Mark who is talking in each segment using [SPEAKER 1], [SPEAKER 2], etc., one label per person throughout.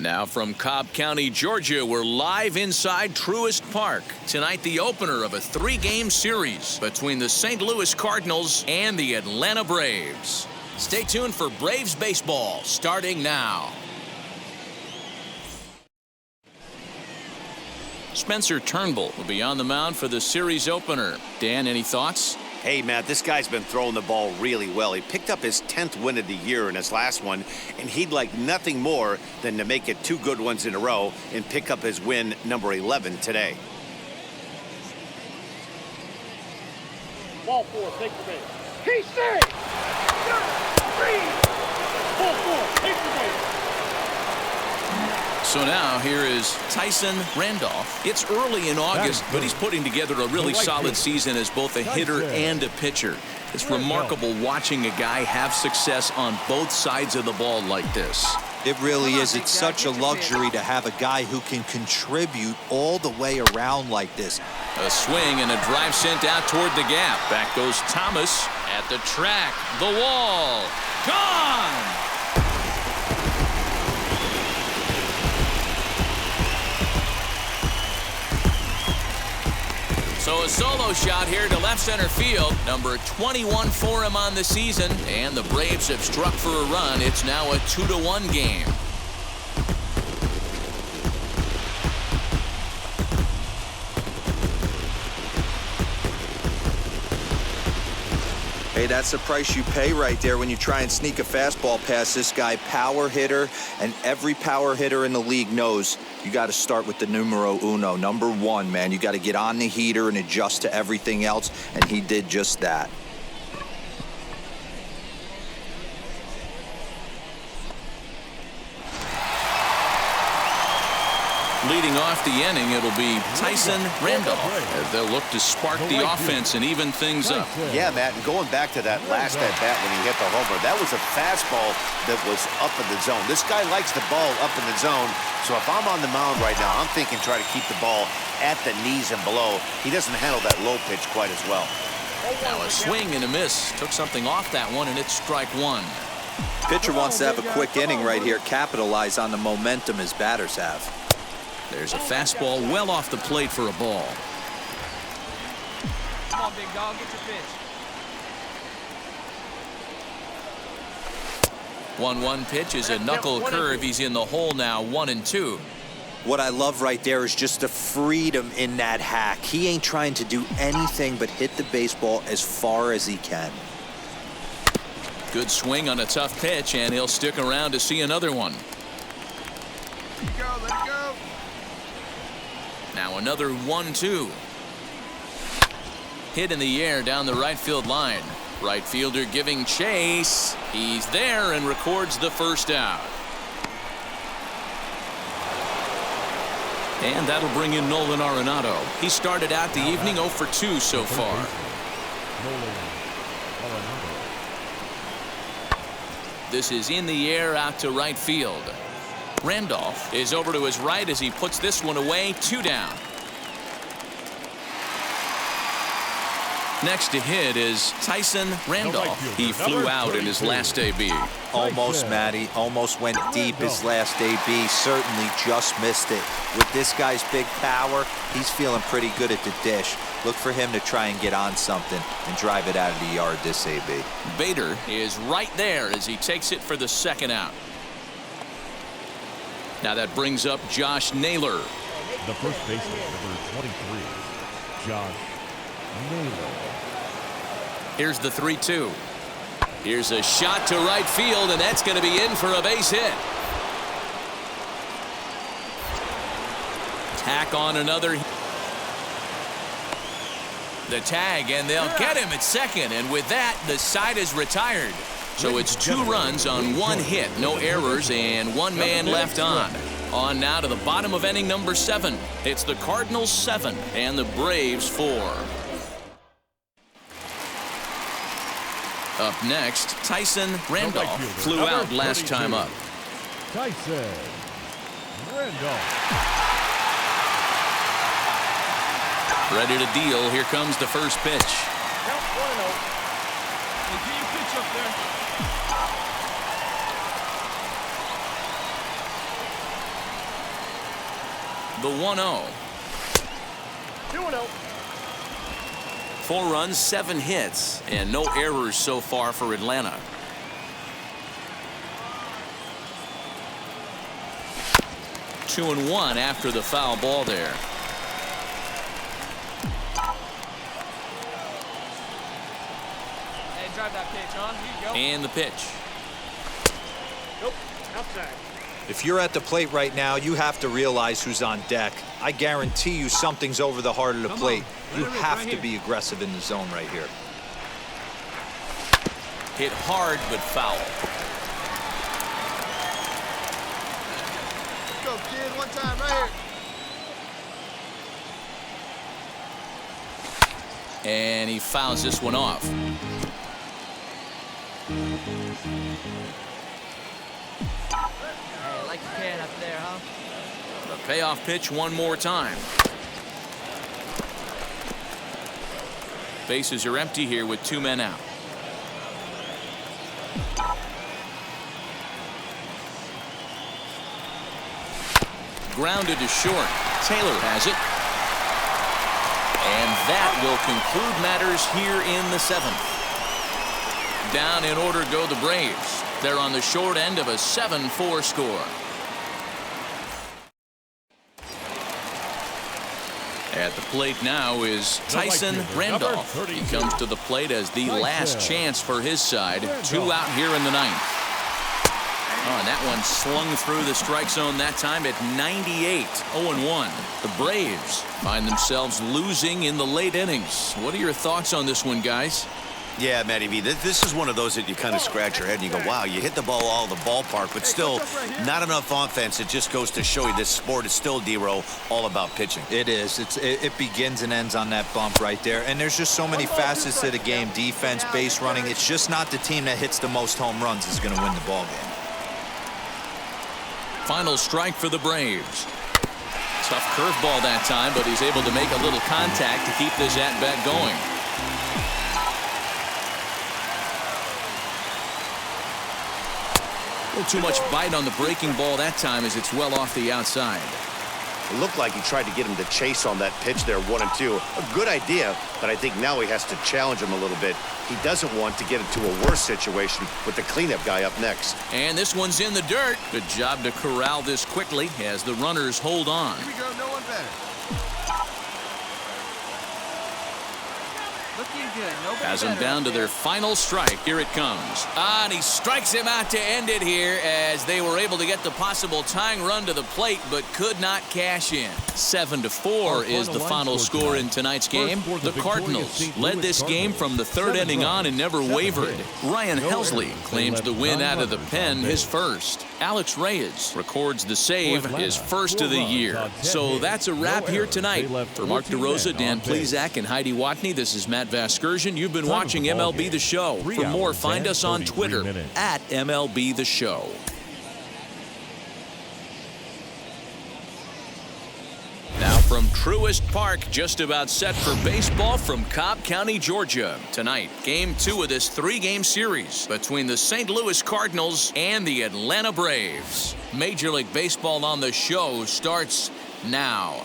[SPEAKER 1] Now from Cobb County, Georgia, we're live inside Truist Park. Tonight, the opener of a 3-game series between the St. Louis Cardinals and the Atlanta Braves. Stay tuned for Braves baseball starting now. Spencer Turnbull will be on the mound for the series opener. Dan, any thoughts?
[SPEAKER 2] Hey, Matt, this guy's been throwing the ball really well. He picked up his 10th win of the year in his last one, and he'd like nothing more than to make it 2 good ones in a row and pick up his win number 11 today.
[SPEAKER 3] Ball 4, take the base. He saves! 3! Ball 4, take the base.
[SPEAKER 1] So now here is Tyson Randolph. It's early in August, but he's putting together a really solid season as both a hitter and a pitcher. It's remarkable watching a guy have success on both sides of the ball like this.
[SPEAKER 4] It really is. It's such a luxury to have a guy who can contribute all the way around like this.
[SPEAKER 1] A swing and a drive sent out toward the gap. Back goes Thomas at the track. The wall. Gone! So a solo shot here to left center field. Number 21 for him on the season. And the Braves have struck for a run. It's now a 2-1 game.
[SPEAKER 4] Hey, that's the price you pay right there when you try and sneak a fastball past this guy. Power hitter, and every power hitter in the league knows you got to start with the numero uno, number 1, man. You got to get on the heater and adjust to everything else, and he did just that.
[SPEAKER 1] Leading off the inning, it'll be Tyson Randolph as they'll look to spark the offense and even things up.
[SPEAKER 2] Yeah, Matt, and going back to that last at-bat when he hit the homer, that was a fastball that was up in the zone. This guy likes the ball up in the zone, so if I'm on the mound right now, I'm thinking try to keep the ball at the knees and below. He doesn't handle that low pitch quite as well.
[SPEAKER 1] Now a swing and a miss. Took something off that one, and it's strike 1.
[SPEAKER 4] Pitcher wants to have a quick inning right here, capitalize on the momentum his batters have.
[SPEAKER 1] There's a fastball well off the plate for a ball.
[SPEAKER 3] Come on, big dog, get your pitch.
[SPEAKER 1] 1-1 pitch is a knuckle curve. He's in the hole now, 1-2.
[SPEAKER 4] What I love right there is just the freedom in that hack. He ain't trying to do anything but hit the baseball as far as he can.
[SPEAKER 1] Good swing on a tough pitch, and he'll stick around to see another one.
[SPEAKER 3] Let it go, let it go.
[SPEAKER 1] Now another 1-2. Hit in the air down the right field line. Right fielder giving chase. He's there and records the first out. And that'll bring in Nolan Arenado. He started out the evening 0 for 2 so far. This is in the air out to right field. Randolph is over to his right as he puts this one away. 2 down. Next to hit is Tyson Randolph. He flew out in his last AB.
[SPEAKER 4] Almost, Matty. Almost went deep his last AB. Certainly just missed it. With this guy's big power, he's feeling pretty good at the dish. Look for him to try and get on something and drive it out of the yard this AB.
[SPEAKER 1] Bader is right there as he takes it for the second out. Now that brings up Josh Naylor.
[SPEAKER 5] The first baseman, number 23, Josh Naylor.
[SPEAKER 1] Here's the 3-2. Here's a shot to right field, and that's going to be in for a base hit. Tack on another. The tag, and they'll get him at second, and with that, the side is retired. So it's 2 runs on 1 hit, no errors, and 1 man left on. On now to the bottom of inning number 7. It's the Cardinals 7 and the Braves 4. Up next, Tyson Randolph flew out last time up.
[SPEAKER 5] Tyson Randolph.
[SPEAKER 1] Ready to deal. Here comes the first pitch.
[SPEAKER 3] Count 1-0. Hey, get your pitch up there.
[SPEAKER 1] the 1-0.
[SPEAKER 3] 2-0.
[SPEAKER 1] 4 runs, 7 hits, and no errors so far for Atlanta. Two and one after the foul ball there.
[SPEAKER 6] Hey, drive that pitch on. Here you go.
[SPEAKER 1] And the pitch.
[SPEAKER 3] Nope. Outside.
[SPEAKER 4] If you're at the plate right now, you have to realize who's on deck. I guarantee you something's over the heart of the plate. You have to be aggressive in the zone right here.
[SPEAKER 1] Hit hard but foul.
[SPEAKER 7] Let's go, kid. One time right here.
[SPEAKER 1] And he fouls this one off.
[SPEAKER 6] Hey, like you can up there, huh?
[SPEAKER 1] The payoff pitch one more time. Bases are empty here with 2 men out. Grounded to short. Taylor has it. And that will conclude matters here in the 7th. Down in order go the Braves. They're on the short end of a 7-4 score. At the plate now is Tyson Randolph. He comes to the plate as the last chance for his side. 2 out here in the 9th. Oh, and that one slung through the strike zone that time at 98. 0-1. The Braves find themselves losing in the late innings. What are your thoughts on this one, guys?
[SPEAKER 2] Yeah, Matty V, this is one of those that you kind of scratch your head and you go, wow, you hit the ball all the ballpark, but still not enough offense. It just goes to show you this sport is still, D-Row, all about pitching.
[SPEAKER 4] It is. It begins and ends on that bump right there. And there's just so many facets to the game. Defense, base running. It's just not the team that hits the most home runs is going to win the ball game.
[SPEAKER 1] Final strike for the Braves. Tough curveball that time, but he's able to make a little contact to keep this at-bat going. A little too much bite on the breaking ball that time as it's well off the outside.
[SPEAKER 2] It looked like he tried to get him to chase on that pitch there, 1-2. A good idea, but I think now he has to challenge him a little bit. He doesn't want to get into a worse situation with the cleanup guy up next.
[SPEAKER 1] And this one's in the dirt. Good job to corral this quickly as the runners hold on.
[SPEAKER 7] Here we go. No one better.
[SPEAKER 6] Looking good. Nobody
[SPEAKER 1] Has them down to their final strike. Here it comes. And he strikes him out to end it here as they were able to get the possible tying run to the plate but could not cash in. 7-4 is the final score in tonight's game. The Cardinals led this game from the 3rd inning on and never wavered. Ryan Helsley claims the win out of the pen, his first. Alex Reyes records the save, his first of the year. So that's a wrap here tonight. For Mark DeRosa, Dan Plesac, and Heidi Watney, this is Matt Vasgersian. You've been watching MLB The Show. For more, find us on Twitter at MLB The Show. Now from Truist Park, just about set for baseball from Cobb County, Georgia. Tonight, Game 2 of this 3-game series between the St. Louis Cardinals and the Atlanta Braves. Major League Baseball on the Show starts now.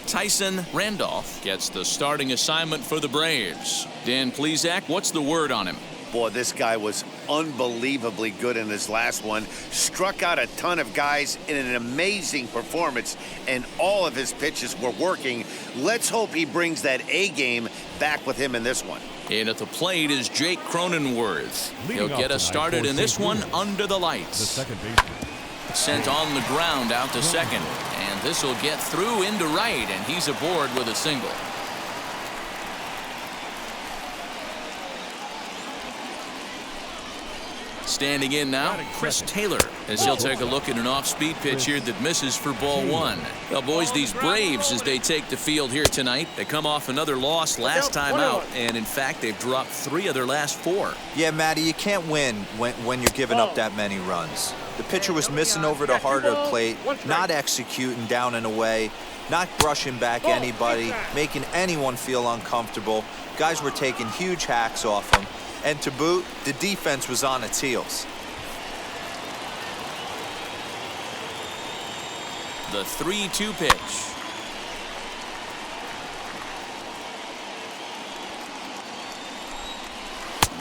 [SPEAKER 1] Tyson Randolph gets the starting assignment for the Braves. Dan Plesac, what's the word on him?
[SPEAKER 2] Boy, this guy was unbelievably good in his last one. Struck out a ton of guys in an amazing performance, and all of his pitches were working. Let's hope he brings that A game back with him in this one.
[SPEAKER 1] And at the plate is Jake Cronenworth. He'll get us started in this one under the lights.
[SPEAKER 5] The second baseman.
[SPEAKER 1] Sent on the ground out to second. And this will get through into right, and he's aboard with a single. Standing in now, Chris Taylor, as he'll take a look at an off-speed pitch here that misses for ball 1. Well, boys, these Braves, as they take the field here tonight, they come off another loss last time out, and in fact, they've dropped 3 of their last 4.
[SPEAKER 4] Yeah, Matty, you can't win when you're giving up that many runs. The pitcher was missing over the heart of the plate, not executing down and away, not brushing back anybody, making anyone feel uncomfortable. Guys were taking huge hacks off him. And to boot, the defense was on its heels.
[SPEAKER 1] The 3-2 pitch.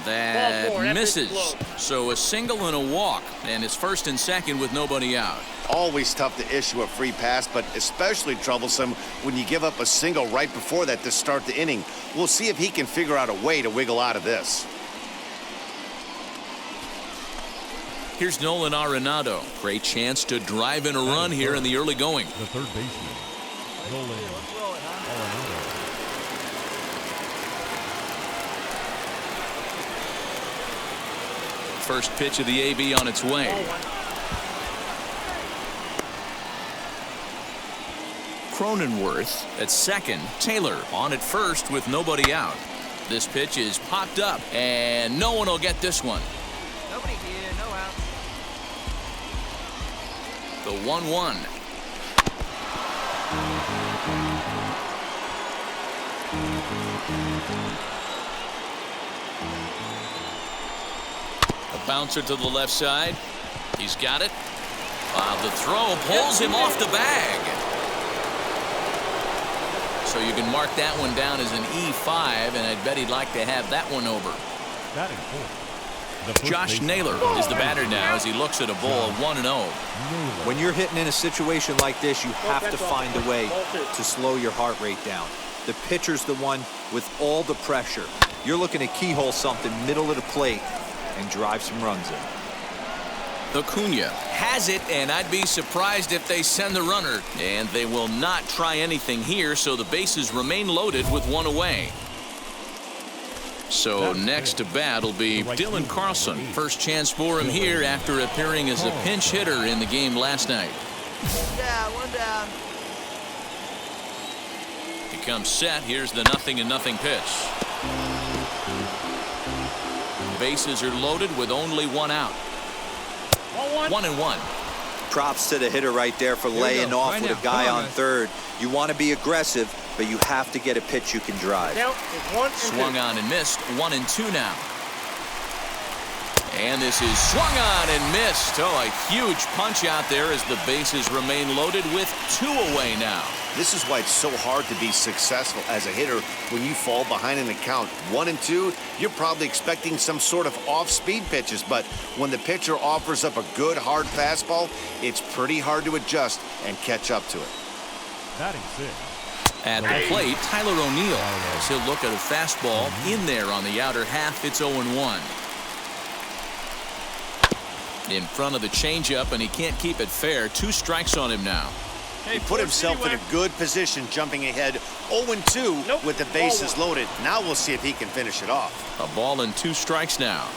[SPEAKER 1] That misses. So a single and a walk, and it's first and second with nobody out.
[SPEAKER 2] Always tough to issue a free pass, but especially troublesome when you give up a single right before that to start the inning. We'll see if he can figure out a way to wiggle out of this.
[SPEAKER 1] Here's Nolan Arenado. Great chance to drive in a run here in the early going.
[SPEAKER 5] The third baseman, Nolan Arenado.
[SPEAKER 1] First pitch of the AB on its way. Cronenworth at second. Taylor on at first with nobody out. This pitch is popped up, and no one will get this one.
[SPEAKER 6] Nobody here, no out.
[SPEAKER 1] The 1-1. A bouncer to the left side. He's got it. The throw pulls him off the bag. So you can mark that one down as an E5, and I'd bet he'd like to have that one over.
[SPEAKER 5] Batting fourth.
[SPEAKER 1] Josh Naylor is the batter now as he looks at a ball 1-0.
[SPEAKER 4] When you're hitting in a situation like this, you have to find a way to slow your heart rate down. The pitcher's the one with all the pressure. You're looking to keyhole something middle of the plate and drive some runs in.
[SPEAKER 1] Acuna has it, and I'd be surprised if they send the runner. And they will not try anything here, so the bases remain loaded with one away. So next to bat will be Dylan Carlson. First chance for him here after appearing as a pinch hitter in the game last night.
[SPEAKER 6] One down.
[SPEAKER 1] He comes set. Here's the 0-0 pitch. Bases are loaded with only one out. 1-1.
[SPEAKER 4] Props to the hitter right there for laying off with a guy on third. You want to be aggressive, but you have to get a pitch you can drive.
[SPEAKER 1] Swung on and missed. 1-2 now. And this is swung on and missed. Oh, a huge punch out there as the bases remain loaded with two away now.
[SPEAKER 2] This is why it's so hard to be successful as a hitter when you fall behind in the count. 1-2, you're probably expecting some sort of off-speed pitches, but when the pitcher offers up a good hard fastball, it's pretty hard to adjust and catch up to it.
[SPEAKER 5] Batting sixth.
[SPEAKER 1] At the plate, Tyler O'Neill as he'll look at a fastball in there on the outer half. It's 0-1. In front of the changeup, and he can't keep it fair. 2 strikes on him now.
[SPEAKER 2] He put himself in a good position jumping ahead 0-2 with the bases loaded. Now we'll see if he can finish it off.
[SPEAKER 1] A ball and 2 strikes now.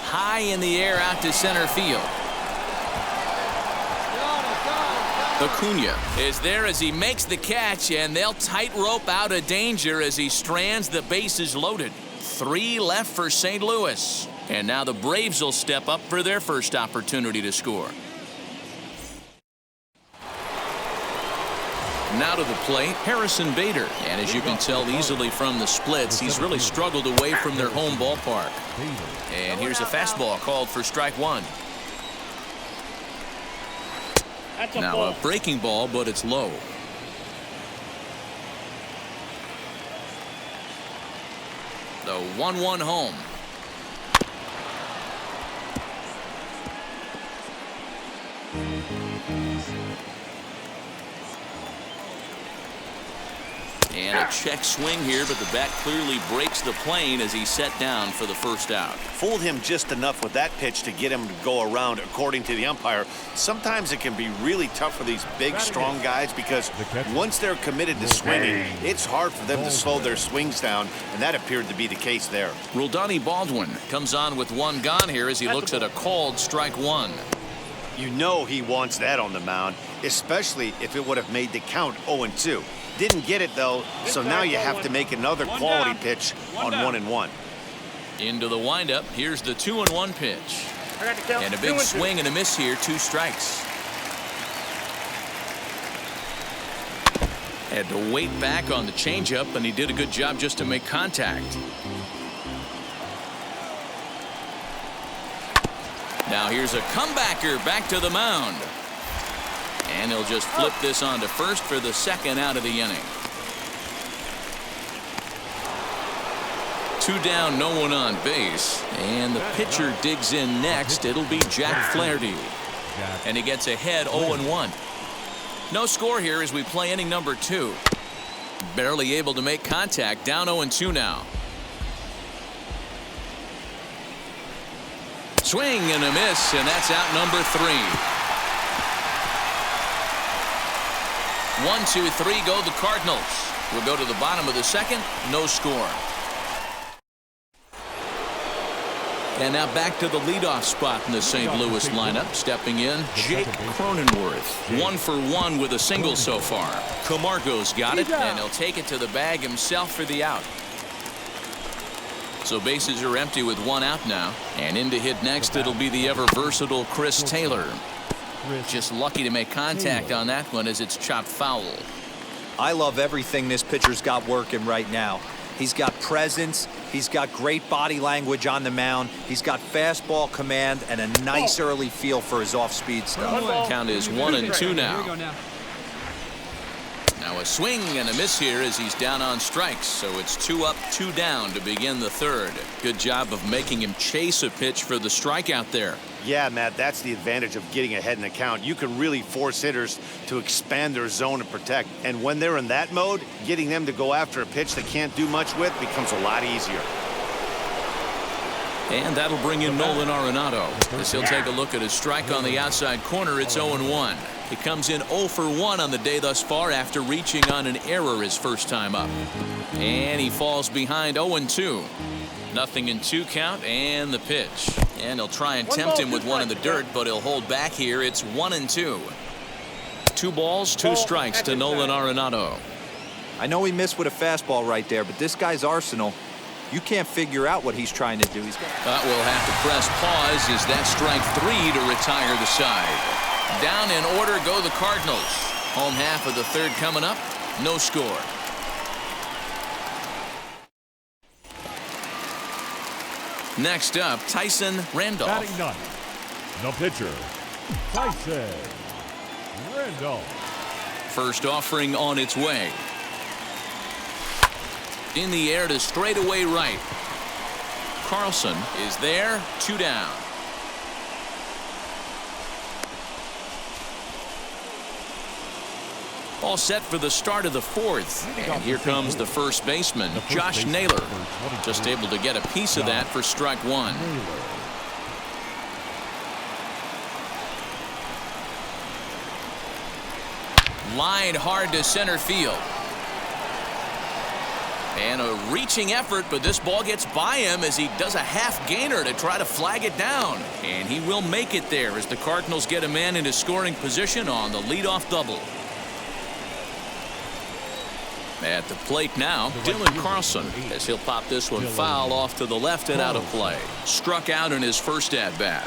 [SPEAKER 1] High in the air out to center field. Acuna is there as he makes the catch, and they'll tightrope out of danger as he strands the bases loaded. 3 left for St. Louis. And now the Braves will step up for their first opportunity to score. Now to the plate, Harrison Bader. And as you can tell easily from the splits, he's really struggled away from their home ballpark. And here's a fastball called for strike 1. Now a breaking ball, but it's low. The 1-1 home. And a check swing here, but the bat clearly breaks the plane as he's set down for the first out.
[SPEAKER 2] Fooled him just enough with that pitch to get him to go around, according to the umpire. Sometimes it can be really tough for these big, strong guys because once they're committed to swinging, it's hard for them to slow their swings down, and that appeared to be the case there.
[SPEAKER 1] Roldani Baldwin comes on with 1 gone here as he looks at a called strike 1.
[SPEAKER 2] You know he wants that on the mound, especially if it would have made the count 0-2. Didn't get it, though, so now you have to make another quality pitch on 1-1.
[SPEAKER 1] Into the windup. Here's the 2-1 pitch. And a big swing and a miss here. 2 strikes. Had to wait back on the changeup, and he did a good job just to make contact. Now here's a comebacker back to the mound. And he'll just flip this on to first for the second out of the inning. 2 down, no one on base. And the pitcher digs in next. It'll be Jack Flaherty. And he gets ahead 0-1. No score here as we play inning number 2. Barely able to make contact. Down 0-2 now. Swing and a miss, and that's out number 3. 1, 2, 3 go the Cardinals. We'll go to the bottom of the second. No score. And now back to the leadoff spot in the St. Louis lineup. Stepping in, Jake Cronenworth. 1 for 1 with a single so far. Camargo's got it, and he'll take it to the bag himself for the out. So bases are empty with 1 out now. And in to hit next, it'll be the ever-versatile Chris Taylor. Just lucky to make contact on that one as it's chopped foul.
[SPEAKER 4] I love everything this pitcher's got working right now. He's got presence. He's got great body language on the mound. He's got fastball command and a nice early feel for his off-speed stuff.
[SPEAKER 1] Count is 1-2 now. Now a swing and a miss here as he's down on strikes. So it's 2 up, 2 down to begin the third. Good job of making him chase a pitch for the strikeout there.
[SPEAKER 2] Yeah, Matt, that's the advantage of getting ahead in the count. You can really force hitters to expand their zone and protect. And when they're in that mode, getting them to go after a pitch they can't do much with becomes a lot easier.
[SPEAKER 1] And that'll bring in Nolan Arenado. As he'll take a look at his strike on the outside corner. It's 0-1. He comes in 0 for 1 on the day thus far after reaching on an error his first time up. And he falls behind 0-2. Nothing in 2 count and the pitch. And he'll try and tempt him with 1 in the dirt, but he'll hold back here. It's 1-2. 2 balls, 2 strikes to Nolan Arenado.
[SPEAKER 4] I know he missed with a fastball right there, but this guy's arsenal, you can't figure out what he's trying to do. We'll
[SPEAKER 1] have to press pause as that strike 3 to retire the side. Down in order go the Cardinals. Home half of the third coming up. No score. Next up, Tyson Randolph.
[SPEAKER 5] Batting 9th, the pitcher, Tyson Randolph.
[SPEAKER 1] First offering on its way. In the air to straightaway right. Carlson is there. 2 down. All set for the start of the 4th. And here comes the first baseman, Josh Naylor. Just able to get a piece of that for strike 1. Lined hard to center field. And a reaching effort, but this ball gets by him as he does a half gainer to try to flag it down. And he will make it there as the Cardinals get a man into scoring position on the leadoff double. At the plate now, Dylan Carlson, as he'll pop this one foul off to the left and out of play. Struck out in his first at-bat.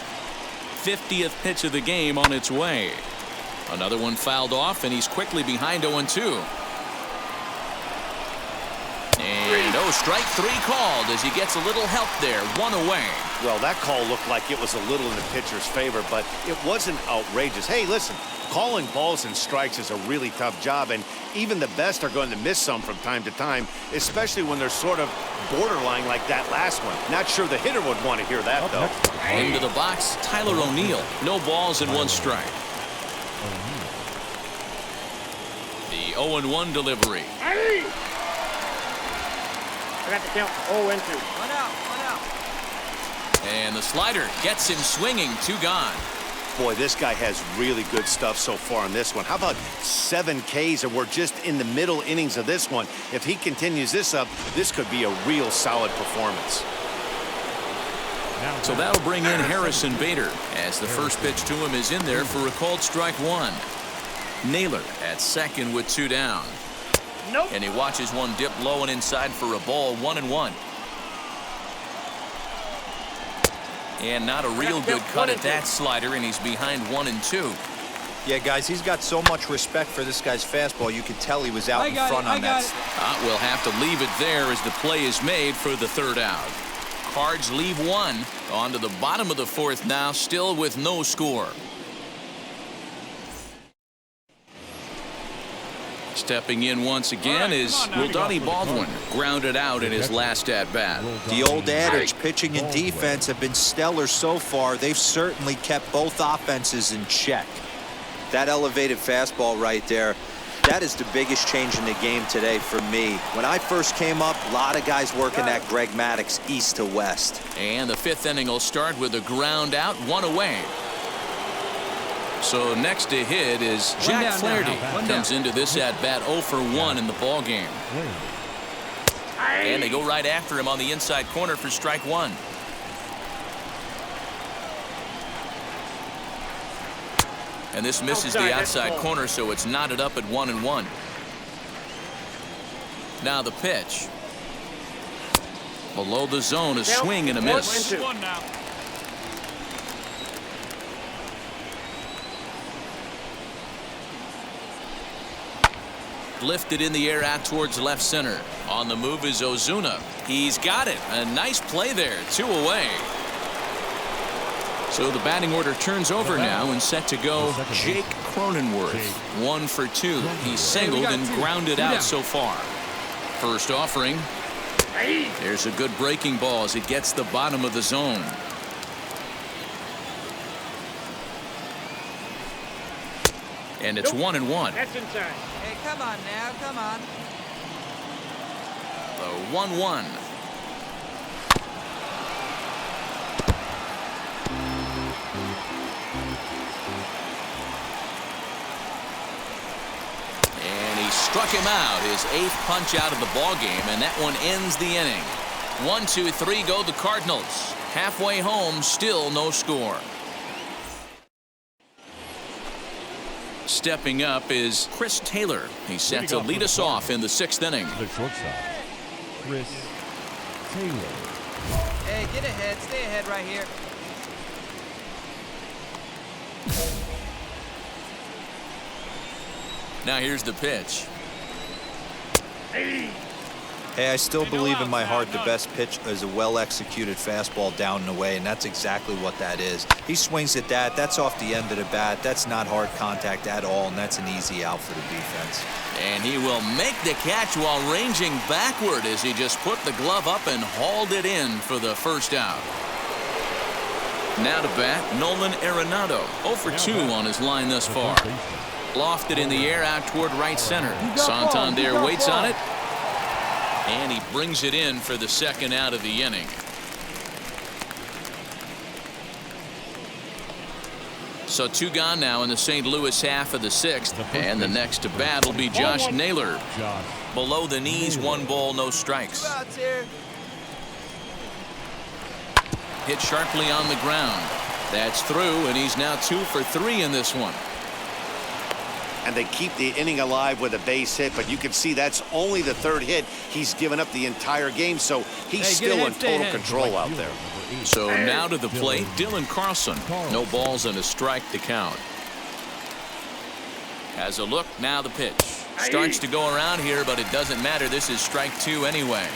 [SPEAKER 1] 50th pitch of the game on its way. Another one fouled off, and he's quickly behind 0-2. And strike 3 called as he gets a little help there. 1 away.
[SPEAKER 2] Well, that call looked like it was a little in the pitcher's favor, but it wasn't outrageous. Hey, listen, calling balls and strikes is a really tough job, and even the best are going to miss some from time to time, especially when they're sort of borderline like that last one. Not sure the hitter would want to hear that, though.
[SPEAKER 1] Into the box, Tyler O'Neill. No balls and 1 strike. The 0-1 delivery.
[SPEAKER 3] I got the count 0-2.
[SPEAKER 6] 1 out, 1 out.
[SPEAKER 1] And the slider gets him swinging. 2 gone.
[SPEAKER 2] Boy, this guy has really good stuff so far on this one. How about 7 Ks, and we're just in the middle innings of this one. If he continues this up, this could be a real solid performance.
[SPEAKER 1] So that'll bring in Harrison Bader as the first pitch to him is in there for a called strike 1. Naylor at second with 2 down.
[SPEAKER 3] Nope.
[SPEAKER 1] And he watches one dip low and inside for a ball. 1-1. And not a real good cut at that slider, and he's behind 1-2.
[SPEAKER 4] Yeah, guys, he's got so much respect for this guy's fastball. You could tell he was out in front on that.
[SPEAKER 1] We'll have to leave it there as the play is made for the 3rd out. Cards leave one. On to the bottom of the fourth now, still with no score. Stepping in once again is Rodani Baldwin, grounded out in his last at-bat.
[SPEAKER 4] The old adage, pitching and defense have been stellar so far. They've certainly kept both offenses in check. That elevated fastball right there, that is the biggest change in the game today for me. When I first came up, a lot of guys working that Greg Maddux east to west.
[SPEAKER 1] And the fifth inning will start with a ground out, one away. So next to hit is Jack Flaherty. Comes into this at-bat 0 for 1 in the ball game. And they go right after him on the inside corner for strike one. And this misses the outside corner, so it's knotted up at 1-1. Now the pitch. Below the zone, a swing and a miss. Lifted in the air out towards left center. On the move is Ozuna. He's got it. A nice play there. 2 away. So the batting order turns over now and set to go Jake Cronenworth. 1 for 2. He's singled and grounded out so far. First offering. There's a good breaking ball as it gets the bottom of the zone. And it's 1-1.
[SPEAKER 3] That's inside.
[SPEAKER 6] Hey, come on now, come on.
[SPEAKER 1] The 1-1. And he struck him out, his 8th punch out of the ball game, and that one ends the inning. 1, 2, 3 go the Cardinals. Halfway home, still no score. Stepping up is Chris Taylor. He's set to lead us off in the 6th inning.
[SPEAKER 5] The shortstop, Chris Taylor.
[SPEAKER 6] Hey, get ahead. Stay ahead right here.
[SPEAKER 1] Now here's the pitch.
[SPEAKER 4] Hey, I still believe in my heart the best pitch is a well-executed fastball down and away, and that's exactly what that is. He swings at that. That's off the end of the bat. That's not hard contact at all, and that's an easy out for the defense.
[SPEAKER 1] And he will make the catch while ranging backward as he just put the glove up and hauled it in for the first out. Now to bat, Nolan Arenado. 0 for 2 on his line thus far. Lofted in the air out toward right center. Santander waits on it. And he brings it in for the second out of the inning. So 2 gone now in the St. Louis half of the 6th. And the next to bat will be Josh Naylor. Below the knees, 1 ball, no strikes. Hit sharply on the ground. That's through, and he's now 2 for 3 in this one.
[SPEAKER 2] And they keep the inning alive with a base hit, but you can see that's only the 3rd hit he's given up the entire game, so he's still in total control out there.
[SPEAKER 1] So now to the plate, Dylan Carlson. No balls and a strike to count. Has a look, now the pitch. Starts to go around here, but it doesn't matter. This is strike 2 anyway.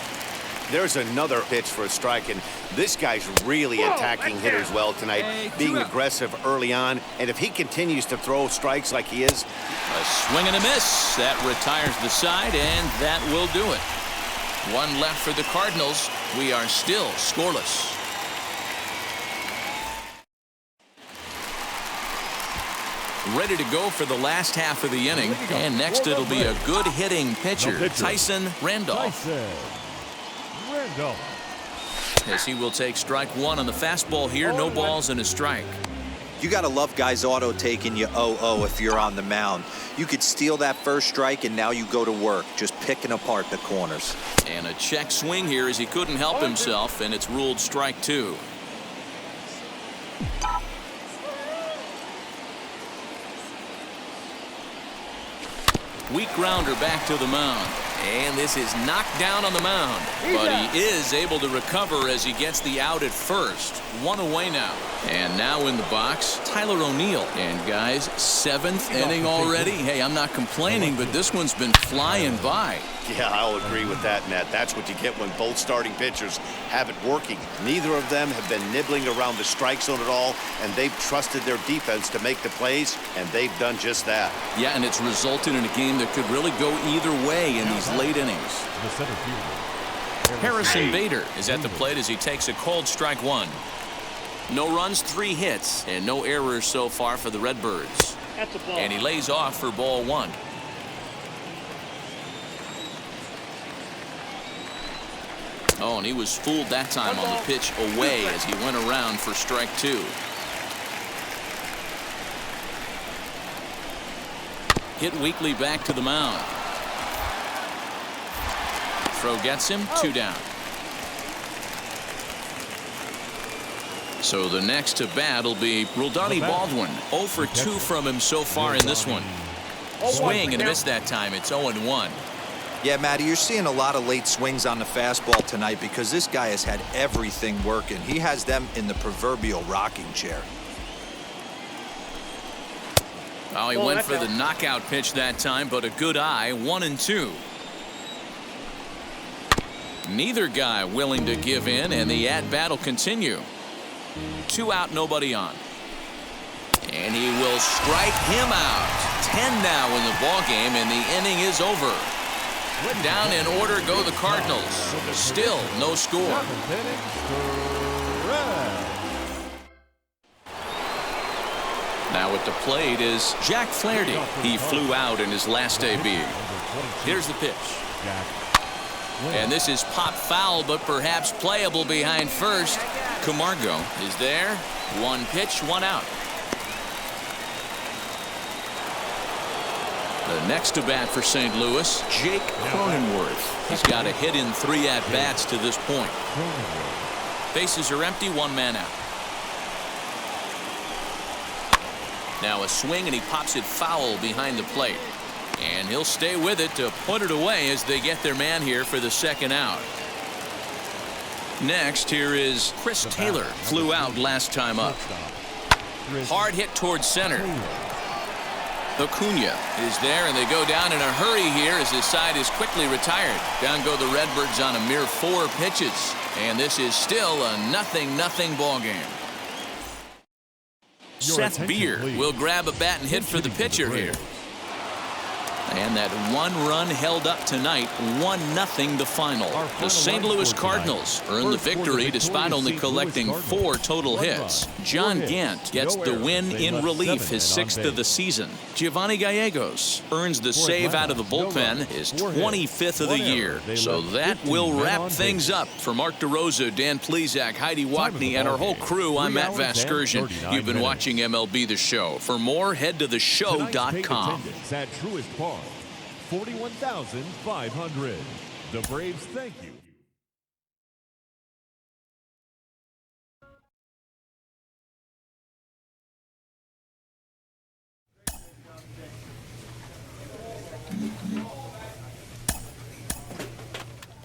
[SPEAKER 2] There's another pitch for a strike, and this guy's really attacking hitters well tonight, being aggressive early on. And if he continues to throw strikes like he is.
[SPEAKER 1] A swing and a miss. That retires the side, and that will do it. 1 left for the Cardinals. We are still scoreless. Ready to go for the last half of the inning. And next it'll be a good hitting pitcher, Tyson Randolph. As he will take strike 1 on the fastball here. No balls and a strike.
[SPEAKER 4] You got to love guys auto taking you 0-0 if you're on the mound. You could steal that first strike, and now you go to work, just picking apart the corners.
[SPEAKER 1] And a check swing here as he couldn't help himself, and it's ruled strike 2. Weak grounder back to the mound. And this is knocked down on the mound. But he is able to recover as he gets the out at first. 1 away now. And now in the box, Tyler O'Neill. And guys, 7th inning already. Hey, I'm not complaining, but this one's been flying by.
[SPEAKER 2] Yeah, I'll agree with that, Nat. That's what you get when both starting pitchers have it working. Neither of them have been nibbling around the strike zone at all, and they've trusted their defense to make the plays, and they've done just that.
[SPEAKER 1] Yeah, and it's resulted in a game that could really go either way in these late innings.
[SPEAKER 5] The center fielder,
[SPEAKER 1] Harrison Bader is at the plate as he takes a cold strike one. No runs, 3 hits, and no errors so far for the Redbirds.
[SPEAKER 3] That's a ball.
[SPEAKER 1] And he lays off for ball 1. Oh, and he was fooled that time on the pitch away as he went around for strike 2. Hit weakly back to the mound. Throw gets him, 2 down. So the next to bat will be Roldani Baldwin. 0 for 2 from him so far in this one. Swing and a miss that time. It's 0-1.
[SPEAKER 4] Yeah, Matty, you're seeing a lot of late swings on the fastball tonight because this guy has had everything working. He has them in the proverbial rocking chair.
[SPEAKER 1] Oh, he went for the knockout pitch that time, but a good eye. 1-2. Neither guy willing to give in, and the at-bat will continue. 2 out, nobody on. And he will strike him out. 10 now in the ballgame, and the inning is over. Down in order go the Cardinals. Still no score. Now at the plate is Jack Flaherty. He flew out in his last AB. Here's the pitch. And this is pop foul, but perhaps playable behind first. Camargo is there. 1 pitch, 1 out. The next to bat for St. Louis, Jake Cronenworth. He's got a hit in 3 at-bats to this point. Bases are empty, 1 man out. Now a swing, and he pops it foul behind the plate. And he'll stay with it to put it away as they get their man here for the 2nd out. Next, here is Chris Taylor. Flew out last time up. Hard hit towards center. Acuna is there, and they go down in a hurry here as his side is quickly retired. Down go the Redbirds on a mere 4 pitches. And this is still a 0-0 ball game. Seth Beer will grab a bat and hit for the pitcher here. And that 1 run held up tonight, 1-0 the final. The St. Louis Cardinals earn the victory despite only collecting 4 total hits. John Gant gets the win in relief, his 6th of the season. Giovanni Gallegos earns the save out of the bullpen, his 25th of the year. So that will wrap things up. For Mark DeRosa, Dan Plesac, Heidi Watney, and our whole crew, I'm Matt Vasgersian. You've been watching MLB The Show. For more, head to theshow.com.
[SPEAKER 5] At Truist Park, 41,500. The Braves thank you.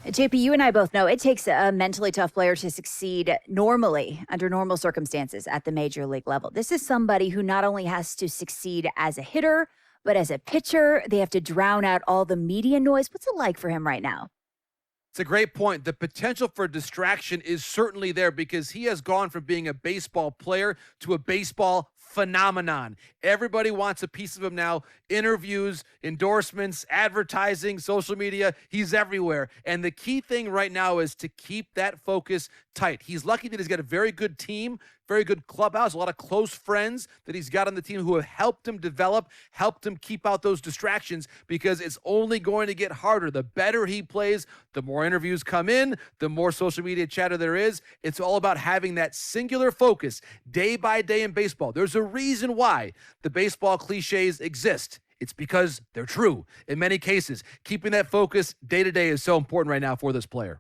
[SPEAKER 8] JP, you and I both know it takes a mentally tough player to succeed normally under normal circumstances at the major league level. This is somebody who not only has to succeed as a hitter, but as a pitcher. They have to drown out all the media noise. What's it like for him right now?
[SPEAKER 9] It's a great point. The potential for distraction is certainly there because he has gone from being a baseball player to a baseball phenomenon. Everybody wants a piece of him now. Interviews, endorsements, advertising, social media. He's everywhere. And the key thing right now is to keep that focus tight. He's lucky that he's got a very good team, very good clubhouse, a lot of close friends that he's got on the team who have helped him develop, helped him keep out those distractions, because it's only going to get harder. The better he plays, the more interviews come in, the more social media chatter there is. It's all about having that singular focus day by day in baseball. There's a reason why the baseball cliches exist. It's because they're true. In many cases, keeping that focus day to day is so important right now for this player.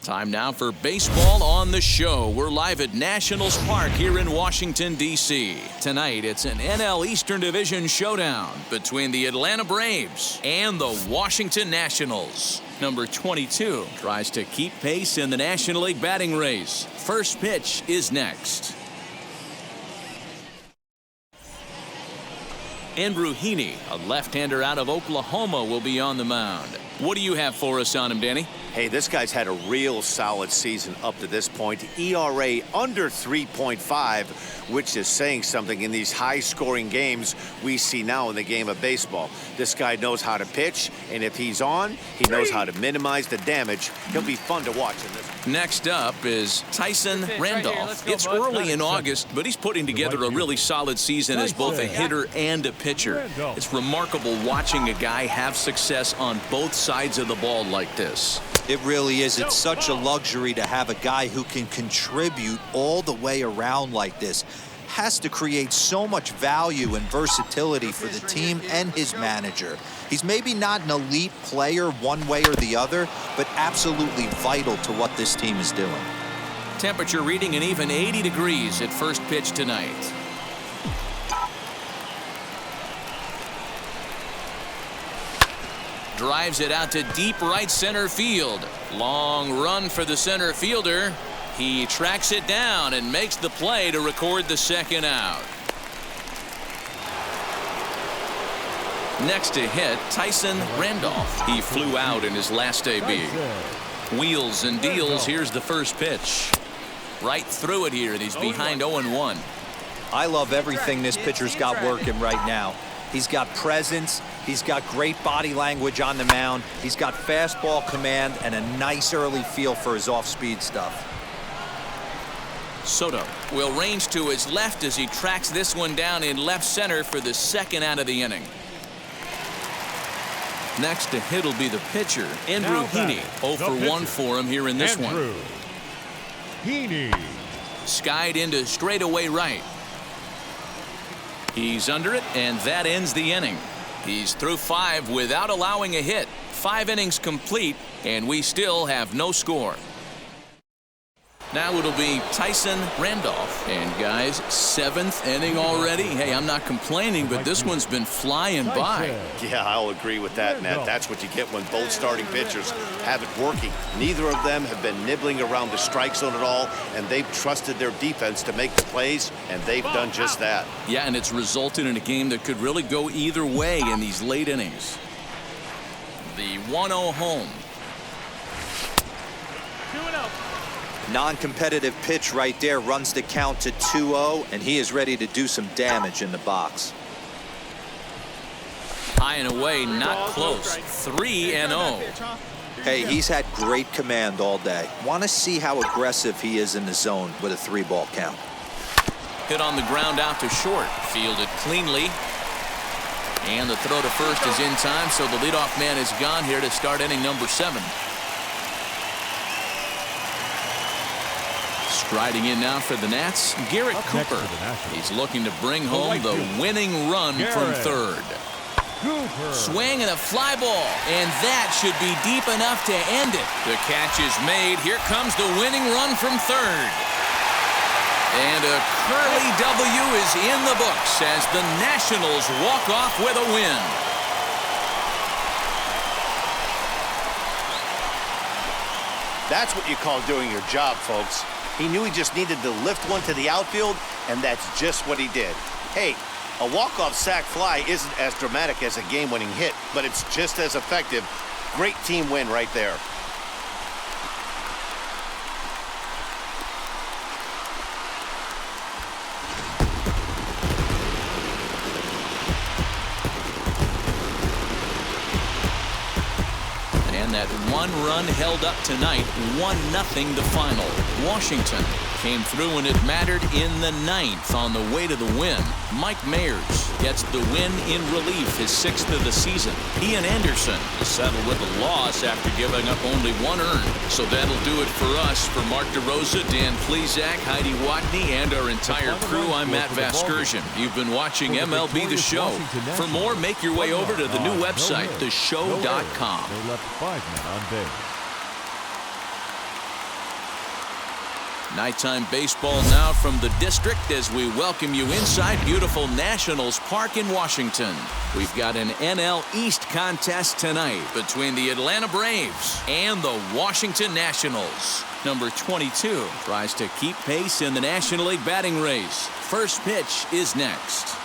[SPEAKER 1] Time now for Baseball on the Show. We're live at Nationals Park here in Washington, D.C. Tonight, it's an NL Eastern Division showdown between the Atlanta Braves and the Washington Nationals. Number 22 tries to keep pace in the National League batting race. First pitch is next. Andrew Heaney, a left-hander out of Oklahoma, will be on the mound. What do you have for us on him, Danny?
[SPEAKER 2] Hey, this guy's had a real solid season up to this point. ERA under 3.5, which is saying something in these high-scoring games we see now in the game of baseball. This guy knows how to pitch, and if he's on, he knows how to minimize the damage. He'll be fun to watch in this.
[SPEAKER 1] Next up is Tyson Randolph. It's early in August, but he's putting together a really solid season as both a hitter and a pitcher. It's remarkable watching a guy have success on both sides of the ball like this.
[SPEAKER 4] It really is. It's such a luxury to have a guy who can contribute all the way around like this. Has to create so much value and versatility for the team and his manager. He's maybe not an elite player one way or the other, but absolutely vital to what this team is doing.
[SPEAKER 1] Temperature reading an even 80 degrees at first pitch tonight. Drives it out to deep right center field. Long run for the center fielder. He tracks it down and makes the play to record the second out. Next to hit, Tyson Randolph. He flew out in his last AB. Wheels and deals. Here's the first pitch. Right through it here, and he's behind 0-1.
[SPEAKER 4] I love everything this pitcher's got working right now. He's got presence. He's got great body language on the mound. He's got fastball command and a nice early feel for his off-speed stuff.
[SPEAKER 1] Soto will range to his left as he tracks this one down in left center for the second out of the inning. Next to hit will be the pitcher, Andrew Heaney. 0 for 1 for him here in this one.
[SPEAKER 5] Heaney.
[SPEAKER 1] Skied into straightaway right. He's under it, and that ends the inning. He's through 5 without allowing a hit. 5 innings complete, and we still have no score. Now it'll be Tyson Randolph. And guys, 7th inning already. Hey, I'm not complaining, but this one's been flying by.
[SPEAKER 2] Yeah, I'll agree with that, Matt. That's what you get when both starting pitchers have it working. Neither of them have been nibbling around the strike zone at all, and they've trusted their defense to make the plays, and they've done just that.
[SPEAKER 1] Yeah, and it's resulted in a game that could really go either way in these late innings. The 1-0 home.
[SPEAKER 3] 2-0.
[SPEAKER 4] Non-competitive pitch right there, runs the count to 2-0, and he is ready to do some damage in the box.
[SPEAKER 1] High and away, not close. 3-0.
[SPEAKER 4] Hey, he's had great command all day. Want to see how aggressive he is in the zone with a 3-ball count.
[SPEAKER 1] Hit on the ground out to short. Fielded cleanly. And the throw to first is in time, so the leadoff man is gone here to start inning number 7. Striding in now for the Nats, Garrett Cooper. He's looking to bring home the winning run from third. Swing and a fly ball, and that should be deep enough to end it. The catch is made. Here comes the winning run from third. And a Curly W is in the books as the Nationals walk off with a win.
[SPEAKER 2] That's what you call doing your job, folks. He knew he just needed to lift one to the outfield, and that's just what he did. Hey, a walk-off sac fly isn't as dramatic as a game-winning hit, but it's just as effective. Great team win right there.
[SPEAKER 1] And that one run held up tonight, 1-0 the final. Washington came through when it mattered in the 9th on the way to the win. Mike Mayers gets the win in relief, his 6th of the season. Ian Anderson settled with a loss after giving up only 1 earned. So that'll do it for us. For Mark DeRosa, Dan Plesac, Heidi Watney, and our entire crew, I'm Matt Vasgersian. You've been watching MLB The Show. For more, make your way over to the new website, theshow.com.
[SPEAKER 5] They left 5 men on base.
[SPEAKER 1] Nighttime baseball now from the district as we welcome you inside beautiful Nationals Park in Washington. We've got an NL East contest tonight between the Atlanta Braves and the Washington Nationals. Number 22 tries to keep pace in the National League batting race. First pitch is next.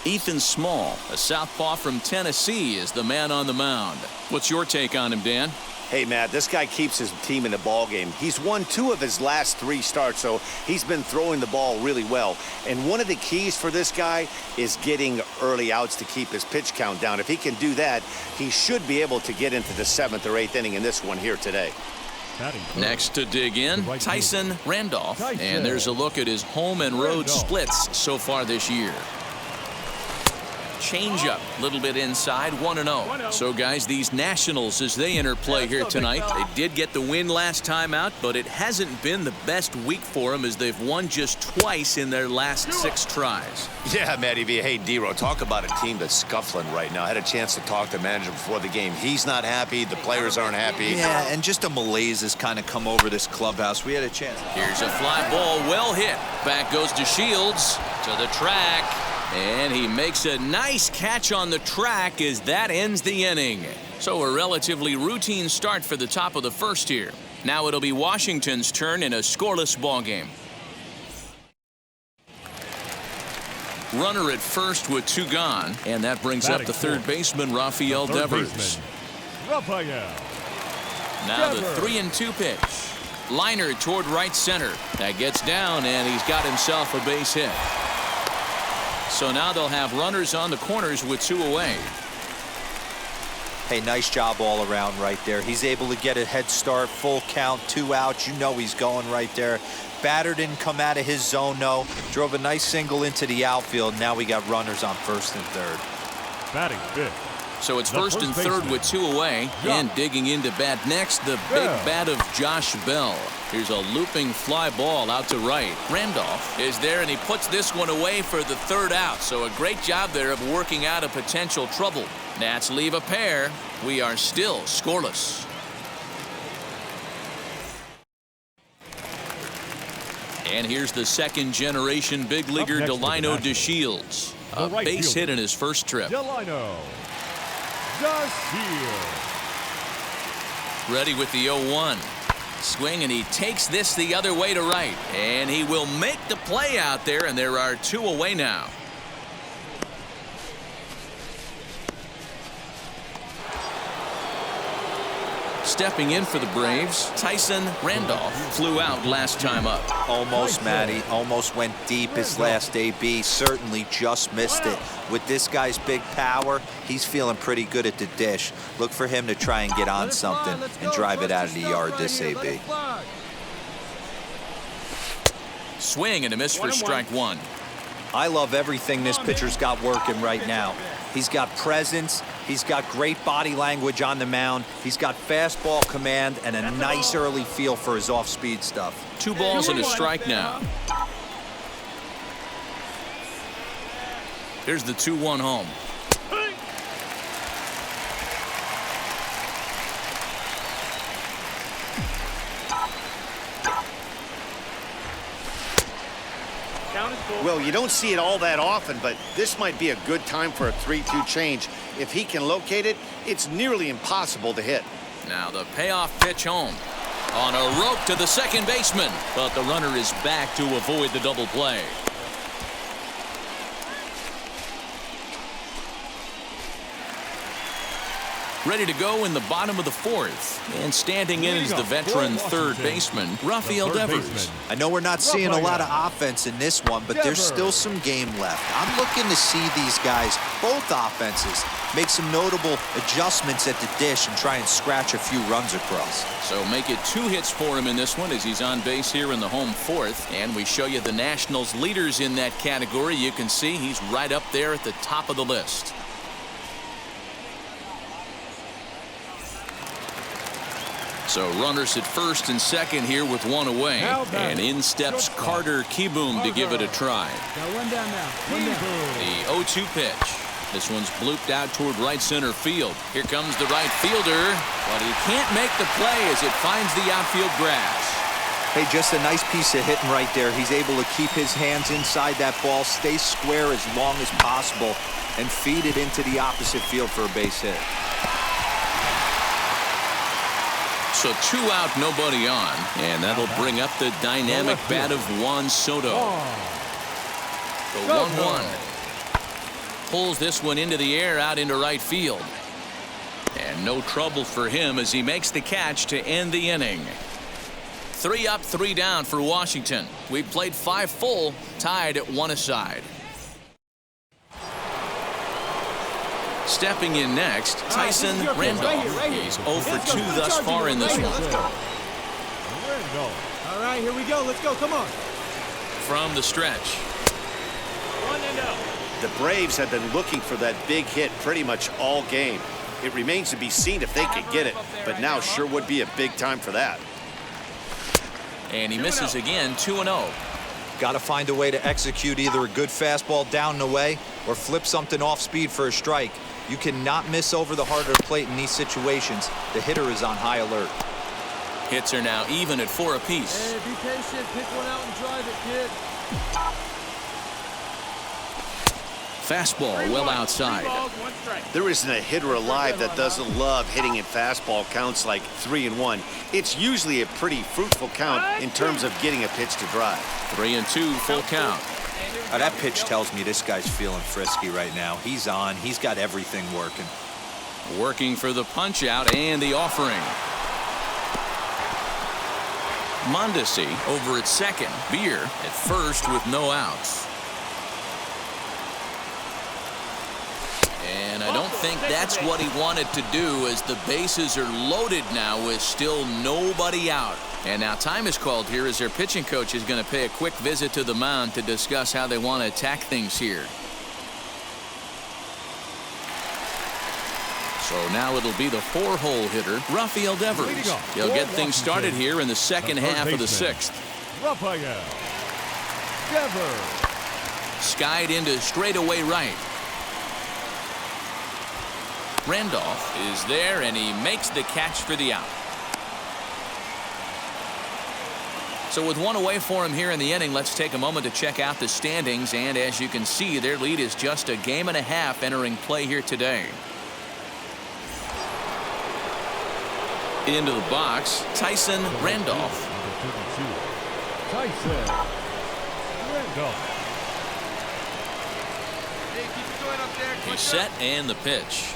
[SPEAKER 1] Ethan Small, a southpaw from Tennessee, is the man on the mound. What's your take on him, Dan?
[SPEAKER 2] Hey, Matt, this guy keeps his team in the ball game. He's won 2 of his last 3 starts, so he's been throwing the ball really well. And one of the keys for this guy is getting early outs to keep his pitch count down. If he can do that, he should be able to get into the 7th or 8th inning in this one here today.
[SPEAKER 1] Next to dig in, Tyson Randolph. And there's a look at his home and road splits so far this year. Changeup, a little bit inside, 1-0. So, guys, these Nationals, as they enter play here tonight, they did get the win last time out, but it hasn't been the best week for them as they've won just twice in their last 6 tries.
[SPEAKER 2] Yeah, Matty V. Hey, D-Row, talk about a team that's scuffling right now. I had a chance to talk to the manager before the game. He's not happy. The players aren't happy.
[SPEAKER 4] Yeah, and just a malaise has kind of come over this clubhouse. We had a chance.
[SPEAKER 1] Here's a fly ball, well hit. Back goes to Shields, to the track. And he makes a nice catch on the track as that ends the inning. So a relatively routine start for the top of the first here. Now it'll be Washington's turn in a scoreless ball game. Runner at first with 2 gone, and that brings up the third baseman, Rafael Devers. Now the 3-2 pitch. Liner toward right center. That gets down, and he's got himself a base hit. So now they'll have runners on the corners with 2 away.
[SPEAKER 4] Hey, nice job all around right there. He's able to get a head start, full count, 2 outs. You know he's going right there. Batter didn't come out of his zone, no. Drove a nice single into the outfield. Now we got runners on first and third.
[SPEAKER 5] Batting fifth.
[SPEAKER 1] So it's first and third with 2 away. And digging into bat next, the big bat of Josh Bell. Here's a looping fly ball out to right. Randolph is there, and he puts this one away for the 3rd out. So a great job there of working out a potential trouble. Nats leave a pair. We are still scoreless. And here's the 2nd-generation big leaguer Delino DeShields. A base hit in his first trip.
[SPEAKER 5] Delino DeShields.
[SPEAKER 1] Ready with the 0-1. Swing, and he takes this the other way to right. And he will make the play out there, and there are 2 away now. Stepping in for the Braves, Tyson Randolph flew out last time up.
[SPEAKER 4] Almost, Matty. Almost went deep his last AB. Certainly just missed it. With this guy's big power, he's feeling pretty good at the dish. Look for him to try and get on something and drive it out of the yard this AB.
[SPEAKER 1] Swing and a miss for strike 1.
[SPEAKER 4] I love everything this pitcher's got working right now. He's got presence. He's got great body language on the mound. He's got fastball command and a nice early feel for his off-speed stuff.
[SPEAKER 1] 2 balls and a strike now. Here's the 2-1 home.
[SPEAKER 2] Well, you don't see it all that often, but this might be a good time for a 3-2 change. If he can locate it, it's nearly impossible to hit.
[SPEAKER 1] Now the payoff pitch home. On a rope to the 2nd baseman, but the runner is back to avoid the double play. Ready to go in the bottom of the 4th. And standing in is the veteran 3rd baseman, Rafael Devers.
[SPEAKER 4] I know we're not seeing a lot of offense in this one, but there's still some game left. I'm looking to see these guys, both offenses, make some notable adjustments at the dish and try and scratch a few runs across.
[SPEAKER 1] So make it 2 hits for him in this one as he's on base here in the home 4th. And we show you the Nationals leaders in that category. You can see he's right up there at the top of the list. So runners at first and second here with 1 away. And in steps Carter Kieboom to give it a try.
[SPEAKER 6] Got 1 down now. 1 down.
[SPEAKER 1] The 0-2 pitch. This one's blooped out toward right center field. Here comes the right fielder, but he can't make the play as it finds the outfield grass.
[SPEAKER 4] Hey, just a nice piece of hitting right there. He's able to keep his hands inside that ball, stay square as long as possible, and feed it into the opposite field for a base hit.
[SPEAKER 1] So 2 out, nobody on, and that'll bring up the dynamic bat of Juan Soto. The 1-1. Pulls this one into the air out into right field. And no trouble for him as he makes the catch to end the inning. 3 up, 3 down for Washington. We've played 5 full, tied at 1 aside. Stepping in next, Tyson Randolph. He's 0 for 2 thus far in this one.
[SPEAKER 3] All right, here we go. Let's go. Come on.
[SPEAKER 1] From the stretch.
[SPEAKER 3] 1-0.
[SPEAKER 2] The Braves have been looking for that big hit pretty much all game. It remains to be seen if they could get it, but now sure would be a big time for that.
[SPEAKER 1] And he misses again, 2-0.
[SPEAKER 4] Got to find a way to execute either a good fastball down and away or flip something off speed for a strike. You cannot miss over the heart of the plate in these situations. The hitter is on high alert.
[SPEAKER 1] Hits are now even at 4 apiece.
[SPEAKER 3] Hey, be patient. Pick one out and drive it, kid.
[SPEAKER 1] Fastball well outside.
[SPEAKER 2] There isn't a hitter alive that doesn't love hitting in fastball counts like 3-1. It's usually a pretty fruitful count in terms of getting a pitch to drive.
[SPEAKER 1] 3-2, full count.
[SPEAKER 4] Now, that pitch tells me this guy's feeling frisky right now. He's on. He's got everything working.
[SPEAKER 1] Working for the punch out and the offering. Mondesi over at second. Beer at first with no outs. And I don't think that's what he wanted to do, as the bases are loaded now with still nobody out. And now time is called here as their pitching coach is going to pay a quick visit to the mound to discuss how they want to attack things here. So now it'll be the 4-hole hitter, Rafael Devers. He'll get things started here in the second half of the 6th.
[SPEAKER 5] Rafael Devers.
[SPEAKER 1] Skied into straightaway right. Randolph is there, and he makes the catch for the out. So with 1 away for him here in the inning, let's take a moment to check out the standings. And as you can see, their lead is just a game and a half entering play here today. Into the box, Tyson Randolph.
[SPEAKER 5] Tyson Randolph.
[SPEAKER 6] Hey, keep it going up there.
[SPEAKER 1] He's set, and the pitch.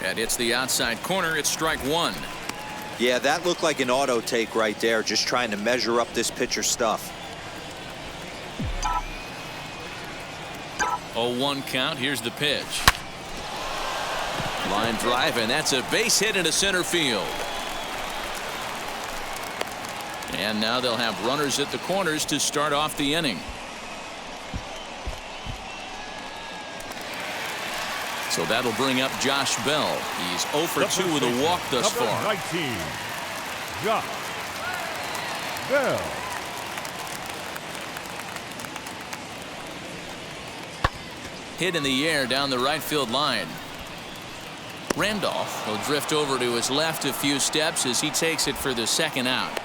[SPEAKER 1] That hits the outside corner. It's strike 1.
[SPEAKER 4] Yeah, that looked like an auto take right there, just trying to measure up this pitcher's stuff.
[SPEAKER 1] 0-1 count. Here's the pitch. Line drive, and that's a base hit into center field. And now they'll have runners at the corners to start off the inning. So that'll bring up Josh Bell. He's 0 for 2 with a walk thus far.
[SPEAKER 5] 19, Josh Bell.
[SPEAKER 1] Hit in the air down the right field line. Randolph will drift over to his left a few steps as he takes it for the second out.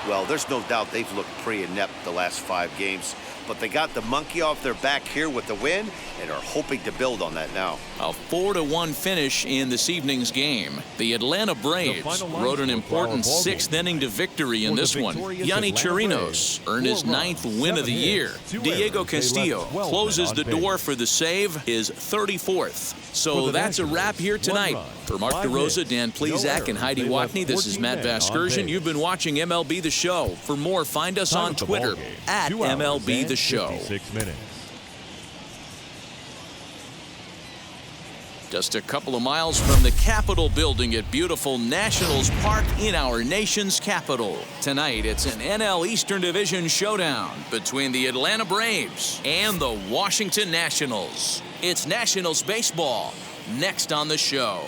[SPEAKER 2] Well, there's no doubt they've looked pretty inept the last 5 games, but they got the monkey off their back here with the win and are hoping to build on that now.
[SPEAKER 1] A 4-1 finish in this evening's game. The Atlanta Braves rode an important 6th inning to victory in this one. Yonny Chirinos earned his 9th win of the year. Diego Castillo closes the door for the save, his 34th. So that's a wrap here tonight. For Mark DeRosa, Dan Plezak, and Heidi Watney, this is Matt Vasgersian. You've been watching MLB The Show. For more, find us on Twitter at MLB The Show. Just a couple of miles from the Capitol building at beautiful Nationals Park in our nation's capital. Tonight, it's an NL Eastern Division showdown between the Atlanta Braves and the Washington Nationals. It's Nationals baseball next on the show.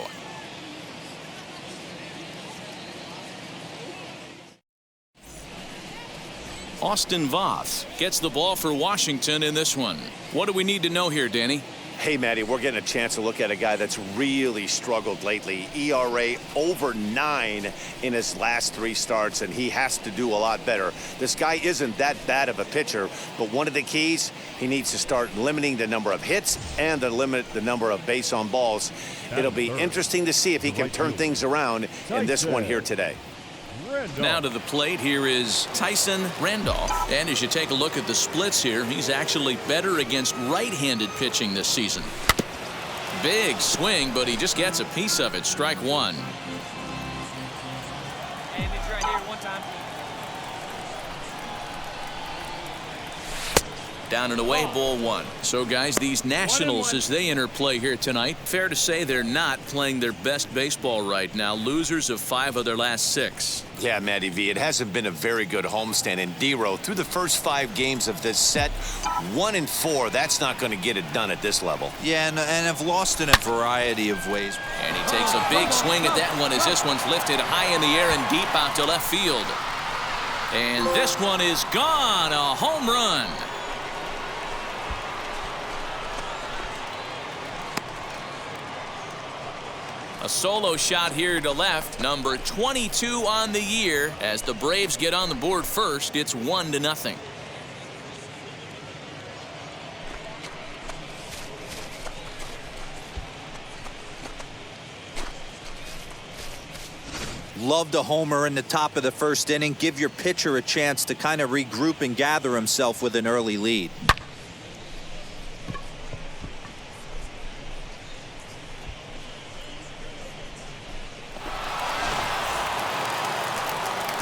[SPEAKER 1] Austin Voth gets the ball for Washington in this one. What do we need to know here, Danny?
[SPEAKER 2] Hey, Matty, we're getting a chance to look at a guy that's really struggled lately. ERA over 9 in his last 3 starts, and he has to do a lot better. This guy isn't that bad of a pitcher, but one of the keys, he needs to start limiting the number of hits and to limit the number of base on balls. It'll be interesting to see if he can turn things around in this one here today.
[SPEAKER 1] Now to the plate, here is Tyson Randolph. And as you take a look at the splits here, he's actually better against right-handed pitching this season. Big swing, but he just gets a piece of it. Strike 1.
[SPEAKER 6] And it's right here, one time.
[SPEAKER 1] Down and away, ball 1. So, guys, these Nationals, as they enter play here tonight, fair to say they're not playing their best baseball right now. Losers of 5 of their last 6.
[SPEAKER 2] Yeah, Matty V, it hasn't been a very good homestand. And D-Row, through the first 5 games of this set, 1-4, that's not going to get it done at this level.
[SPEAKER 4] Yeah, and have lost in a variety of ways.
[SPEAKER 1] And he takes a big swing at that one as this one's lifted high in the air and deep out to left field. And this one is gone, a home run. A solo shot here to left, number 22 on the year. As the Braves get on the board first, it's 1-0.
[SPEAKER 4] Loved a homer in the top of the first inning. Give your pitcher a chance to kind of regroup and gather himself with an early lead.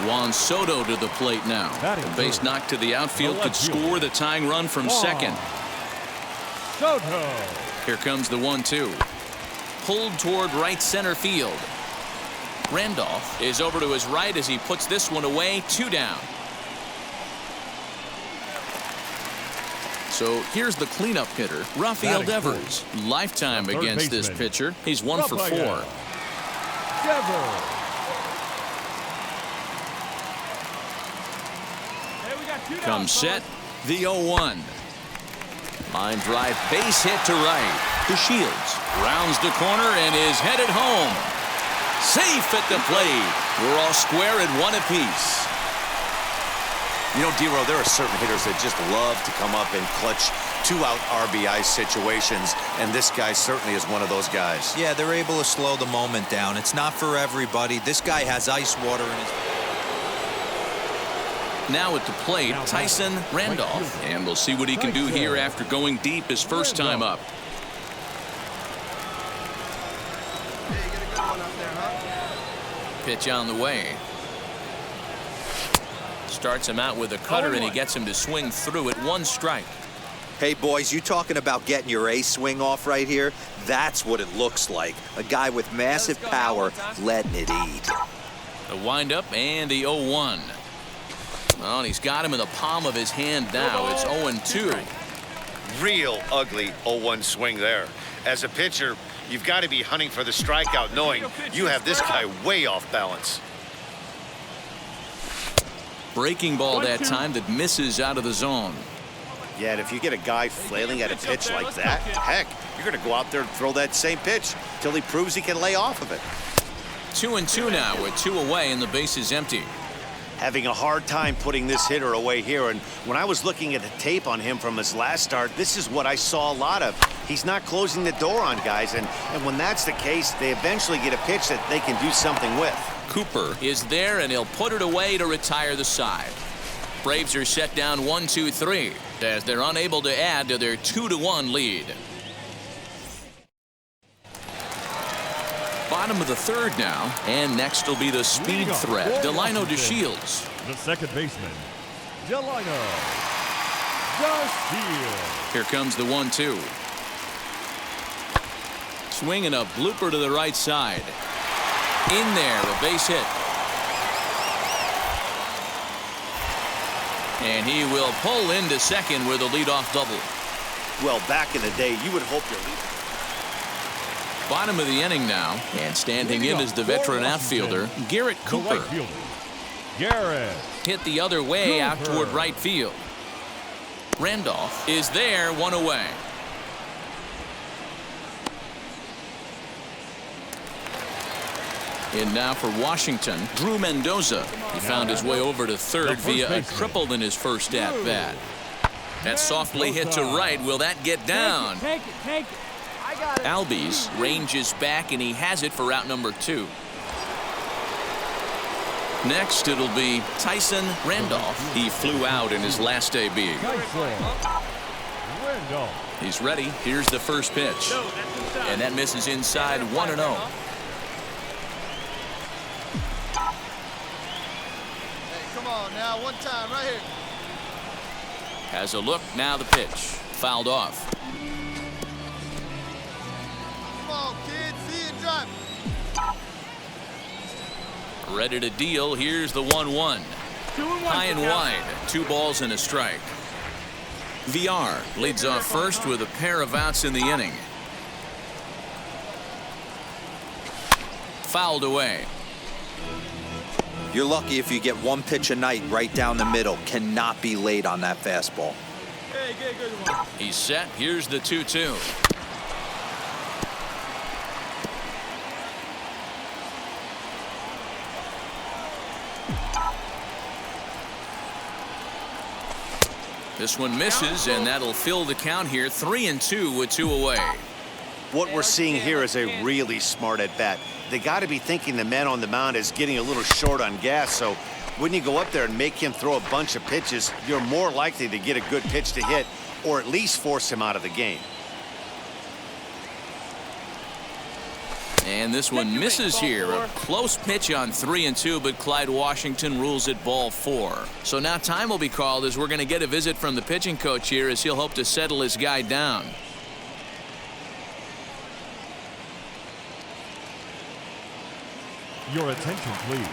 [SPEAKER 1] Juan Soto to the plate now. The base knock to the outfield could score the tying run from second.
[SPEAKER 5] Soto.
[SPEAKER 1] Here comes the 1-2. Pulled toward right center field. Randolph is over to his right as he puts this one away. 2 down. So here's the cleanup hitter, Rafael Devers. Lifetime against this pitcher. He's 1 for 4.
[SPEAKER 5] Devers.
[SPEAKER 1] Comes set, the 0-1. Line drive, base hit to right. To Shields. Rounds the corner and is headed home. Safe at the plate. We're all square at 1 apiece.
[SPEAKER 2] You know, D-Row, there are certain hitters that just love to come up and clutch 2-out RBI situations, and this guy certainly is one of those guys.
[SPEAKER 4] Yeah, they're able to slow the moment down. It's not for everybody. This guy has ice water in his...
[SPEAKER 1] Now at the plate, Tyson Randolph. And we'll see what he can do here after going deep his first time up.
[SPEAKER 7] Hey, you get a good one up there, huh?
[SPEAKER 1] Pitch on the way. Starts him out with a cutter, and he gets him to swing through it. 1 strike.
[SPEAKER 4] Hey, boys, you talking about getting your A swing off right here? That's what it looks like. A guy with massive power letting it eat.
[SPEAKER 1] The windup and the 0-1. Well, and he's got him in the palm of his hand now. It's 0-2.
[SPEAKER 2] Real ugly 0-1 swing there. As a pitcher, you've got to be hunting for the strikeout, knowing you have this guy way off balance.
[SPEAKER 1] Breaking ball that time that misses out of the zone.
[SPEAKER 2] Yeah, and if you get a guy flailing at a pitch like that, heck, you're going to go out there and throw that same pitch till he proves he can lay off of it.
[SPEAKER 1] 2-2 now with 2 away and the base is empty.
[SPEAKER 2] Having a hard time putting this hitter away here, and when I was looking at the tape on him from his last start, this is what I saw a lot of. He's not closing the door on guys, and when that's the case, they eventually get a pitch that they can do something with.
[SPEAKER 1] Cooper is there, and he'll put it away to retire the side. Braves are set down 1-2-3 as they're unable to add to their 2-1 lead. Bottom of the 3rd now, and next will be the speed threat, Delino DeShields.
[SPEAKER 5] The second baseman, Delino DeShields.
[SPEAKER 1] Here comes the 1-2. Swinging a blooper to the right side. In there, a base hit. And he will pull into second with a leadoff double.
[SPEAKER 2] Well, back in the day, you would hope your leader.
[SPEAKER 1] Bottom of the inning now, and standing in is the veteran outfielder, Garrett Cooper.
[SPEAKER 5] Garrett.
[SPEAKER 1] Hit the other way out toward right field. Randolph is there, one away. And now for Washington, Drew Mendoza. He found his way over to third via a triple in his first at-bat. That softly hit to right. Will that get down?
[SPEAKER 3] Take it. I got it.
[SPEAKER 1] Albies ranges back, and he has it for out number 2. Next, it'll be Tyson Randolph. He flew out in his last AB.
[SPEAKER 5] Randolph.
[SPEAKER 1] He's ready. Here's the first pitch. And that misses inside 1-0.
[SPEAKER 7] Come on now, one time right here.
[SPEAKER 1] Has a look, now the pitch. Fouled off.
[SPEAKER 7] Come on, kid, see it drop.
[SPEAKER 1] Ready to deal. Here's the 1-1. High and wide. 2 balls and a strike. VR leads off first with a pair of outs in the inning. Fouled away.
[SPEAKER 4] You're lucky if you get one pitch a night right down the middle. Cannot be late on that fastball.
[SPEAKER 7] Hey, get a good one.
[SPEAKER 1] He's set. Here's the 2-2. This one misses, and that'll fill the count here. 3-2 with 2 away.
[SPEAKER 2] What we're seeing here is a really smart at-bat. They got to be thinking the man on the mound is getting a little short on gas, so when you go up there and make him throw a bunch of pitches, you're more likely to get a good pitch to hit or at least force him out of the game.
[SPEAKER 1] And this one misses here. A close pitch on 3-2, but Clyde Washington rules it ball 4. So now time will be called as we're going to get a visit from the pitching coach here as he'll hope to settle his guy down.
[SPEAKER 5] Your attention, please.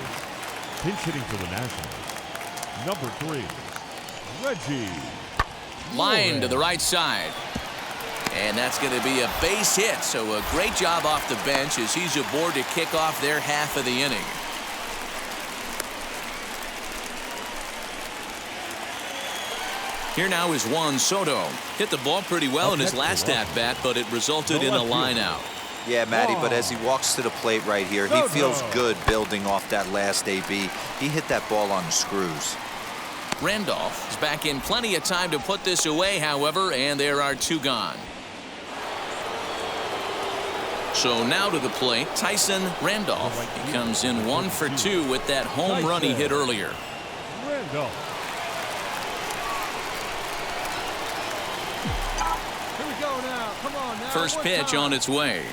[SPEAKER 5] Pinch hitting for the Nationals. Number 3, Reggie.
[SPEAKER 1] Line to the right side. And that's going to be a base hit. So a great job off the bench as he's aboard to kick off their half of the inning. Here now is Juan Soto. Hit the ball pretty well in his last at-bat, but it resulted in a line out.
[SPEAKER 4] Yeah, Matty, but as he walks to the plate right here, he feels good building off that last AB. He hit that ball on the screws.
[SPEAKER 1] Randolph is back in plenty of time to put this away, however, and there are 2 gone. So now to the plate, Tyson Randolph. He comes in 1 for 2 with that home run he hit earlier.
[SPEAKER 5] Randolph.
[SPEAKER 7] Here we go now. Come on now.
[SPEAKER 1] First pitch on its way.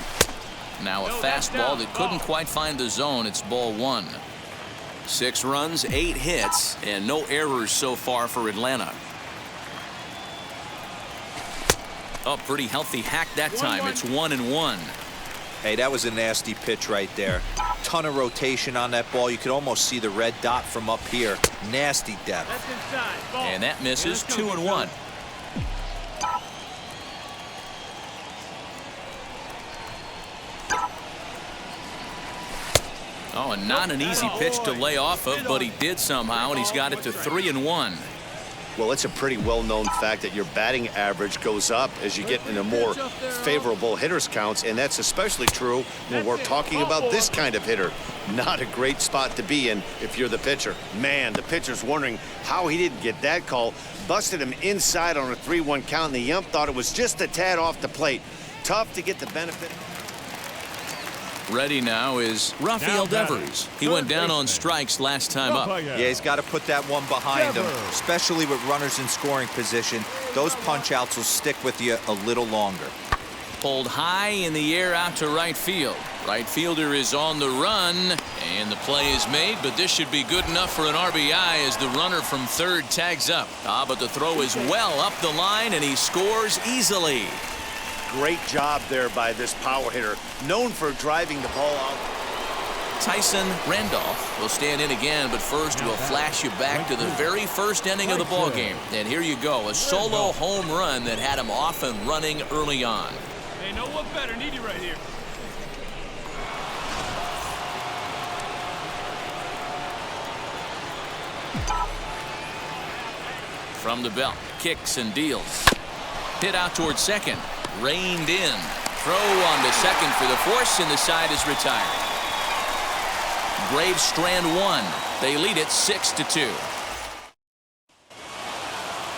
[SPEAKER 1] Now a fastball that couldn't quite find the zone. It's ball 1. 6 runs, 8 hits, and no errors so far for Atlanta. Oh, pretty healthy hack that time. It's 1-1.
[SPEAKER 4] Hey, that was a nasty pitch right there. Ton of rotation on that ball. You could almost see the red dot from up here. Nasty depth.
[SPEAKER 1] And that misses. 2-1. Oh, and not an easy pitch to lay off of, but he did somehow, and he's got it to 3-1.
[SPEAKER 2] Well, it's a pretty well-known fact that your batting average goes up as you get into more favorable hitters counts, and that's especially true when we're talking about this kind of hitter. Not a great spot to be in if you're the pitcher. Man, the pitcher's wondering how he didn't get that call. Busted him inside on a 3-1 count, and the ump thought it was just a tad off the plate. Tough to get the benefit.
[SPEAKER 1] Ready now is Rafael Devers. He went down on strikes last time up.
[SPEAKER 4] Yeah, he's got to put that one behind him, especially with runners in scoring position. Those punch-outs will stick with you a little longer.
[SPEAKER 1] Pulled high in the air out to right field. Right fielder is on the run, and the play is made, but this should be good enough for an RBI as the runner from third tags up. But the throw is well up the line, and he scores easily.
[SPEAKER 2] Great job there by this power hitter, known for driving the ball out.
[SPEAKER 1] Tyson Randolph will stand in again, but first we'll flash you back to the very first inning of the ball game. And here you go, a solo home run that had him off and running early on.
[SPEAKER 6] Hey, no one better. Need you right here.
[SPEAKER 1] From the belt, kicks and deals. Hit out towards second. Reined in. Throw on to second for the force, and the side is retired. Braves strand one. They lead it 6-2.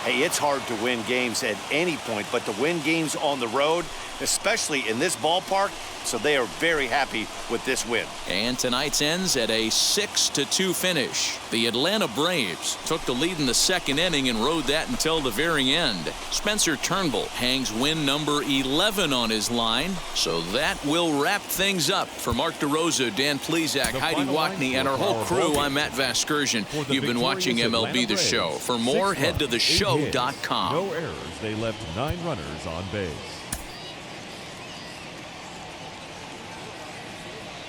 [SPEAKER 2] Hey, it's hard to win games at any point, but to win games on the road, especially in this ballpark, so they are very happy with this win.
[SPEAKER 1] And tonight's ends at a 6-2 finish. The Atlanta Braves took the lead in the second inning and rode that until the very end. Spencer Turnbull hangs win number 11 on his line, so that will wrap things up. For Mark DeRosa, Dan Plesac, Heidi Wackney, and our whole crew, I'm Matt Vasgersian. You've been watching MLB The Show. For more, head to theshow.com.
[SPEAKER 5] No errors. They left 9 runners on base.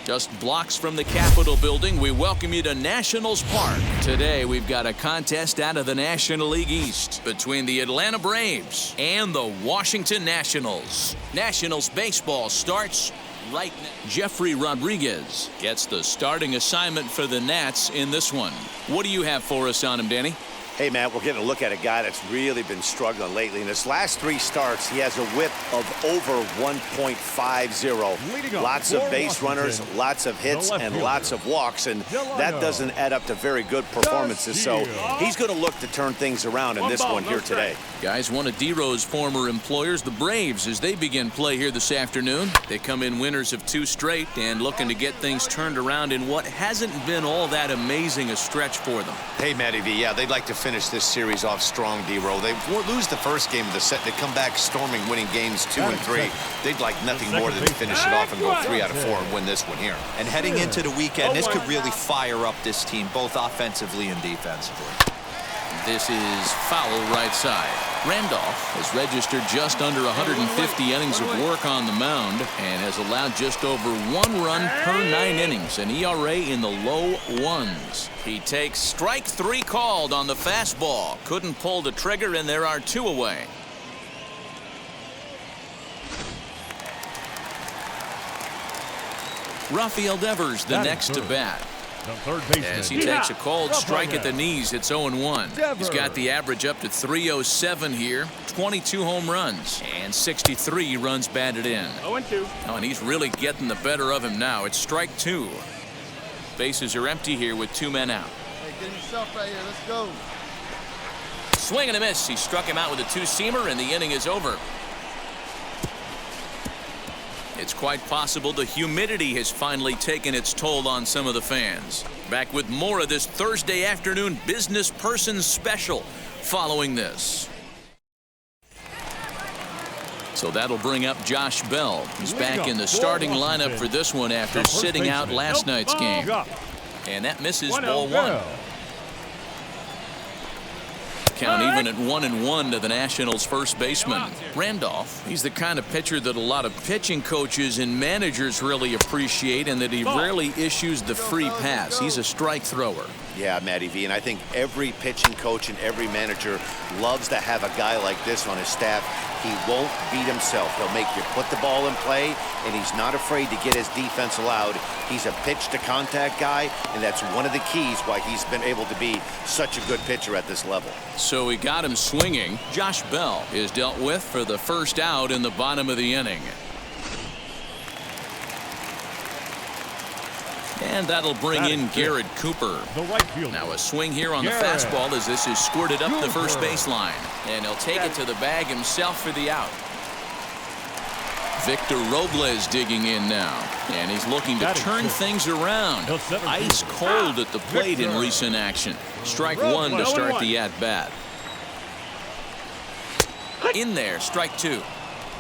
[SPEAKER 1] Just blocks from the Capitol building, we welcome you to Nationals Park. Today, we've got a contest out of the National League East between the Atlanta Braves and the Washington Nationals. Nationals baseball starts right now. Jeffrey Rodriguez gets the starting assignment for the Nats in this one. What do you have for us on him, Danny?
[SPEAKER 2] Hey, Matt, we're getting a look at a guy that's really been struggling lately. In his last 3 starts, he has a whip of over 1.50. Lots of base runners, lots of hits, and lots of walks, and that doesn't add up to very good performances. So he's going to look to turn things around in this one here today.
[SPEAKER 1] Guys, one of D-Row's former employers, the Braves, as they begin play here this afternoon. They come in winners of 2 straight and looking to get things turned around in what hasn't been all that amazing a stretch for them.
[SPEAKER 2] Hey, Matty V, yeah, they'd like to finish this series off strong, D-Row. They lose the first game of the set. They come back storming, winning games 2 and 3. They'd like nothing more than to finish it off and go 3 out of 4 and win this one here.
[SPEAKER 4] And heading into the weekend, this could really fire up this team, both offensively and defensively.
[SPEAKER 1] This is foul right side. Randolph has registered just under 150 innings of work on the mound and has allowed just over 1 run per 9 innings, an ERA in the low 1s. He takes strike 3 called on the fastball. Couldn't pull the trigger, and there are 2 away. Rafael Devers, the next to bat. As he takes a cold strike at the knees, it's 0-1. He's got the average up to 307 here, 22 home runs, and 63 runs batted in.
[SPEAKER 6] 0-2.
[SPEAKER 1] Oh, and he's really getting the better of him now. It's strike 2. Bases are empty here with 2 men out.
[SPEAKER 7] Hey, get himself right here. Let's go.
[SPEAKER 1] Swing and a miss. He struck him out with a 2-seamer, and the inning is over. It's quite possible the humidity has finally taken its toll on some of the fans. Back with more of this Thursday afternoon business person special following this. So that'll bring up Josh Bell. He's back in the starting lineup for this one after sitting out last night's game. And that misses ball 1. Count even at 1-1 to the Nationals' first baseman. Randolph, he's the kind of pitcher that a lot of pitching coaches and managers really appreciate, and that he rarely issues the free pass. He's a strike thrower.
[SPEAKER 2] Yeah, Matty V, and I think every pitching coach and every manager loves to have a guy like this on his staff. He won't beat himself. He'll make you put the ball in play, and he's not afraid to get his defense allowed. He's a pitch-to-contact guy, and that's one of the keys why he's been able to be such a good pitcher at this level.
[SPEAKER 1] So he got him swinging. Josh Bell is dealt with for the first out in the bottom of the inning. And that'll bring in Garrett Cooper. Now a swing here on the fastball as this is squirted up the first baseline. And he'll take it to the bag himself for the out. Victor Robles digging in now. And he's looking to turn things around. Ice cold at the plate in recent action. Strike 1 to start the at-bat. In there, strike 2.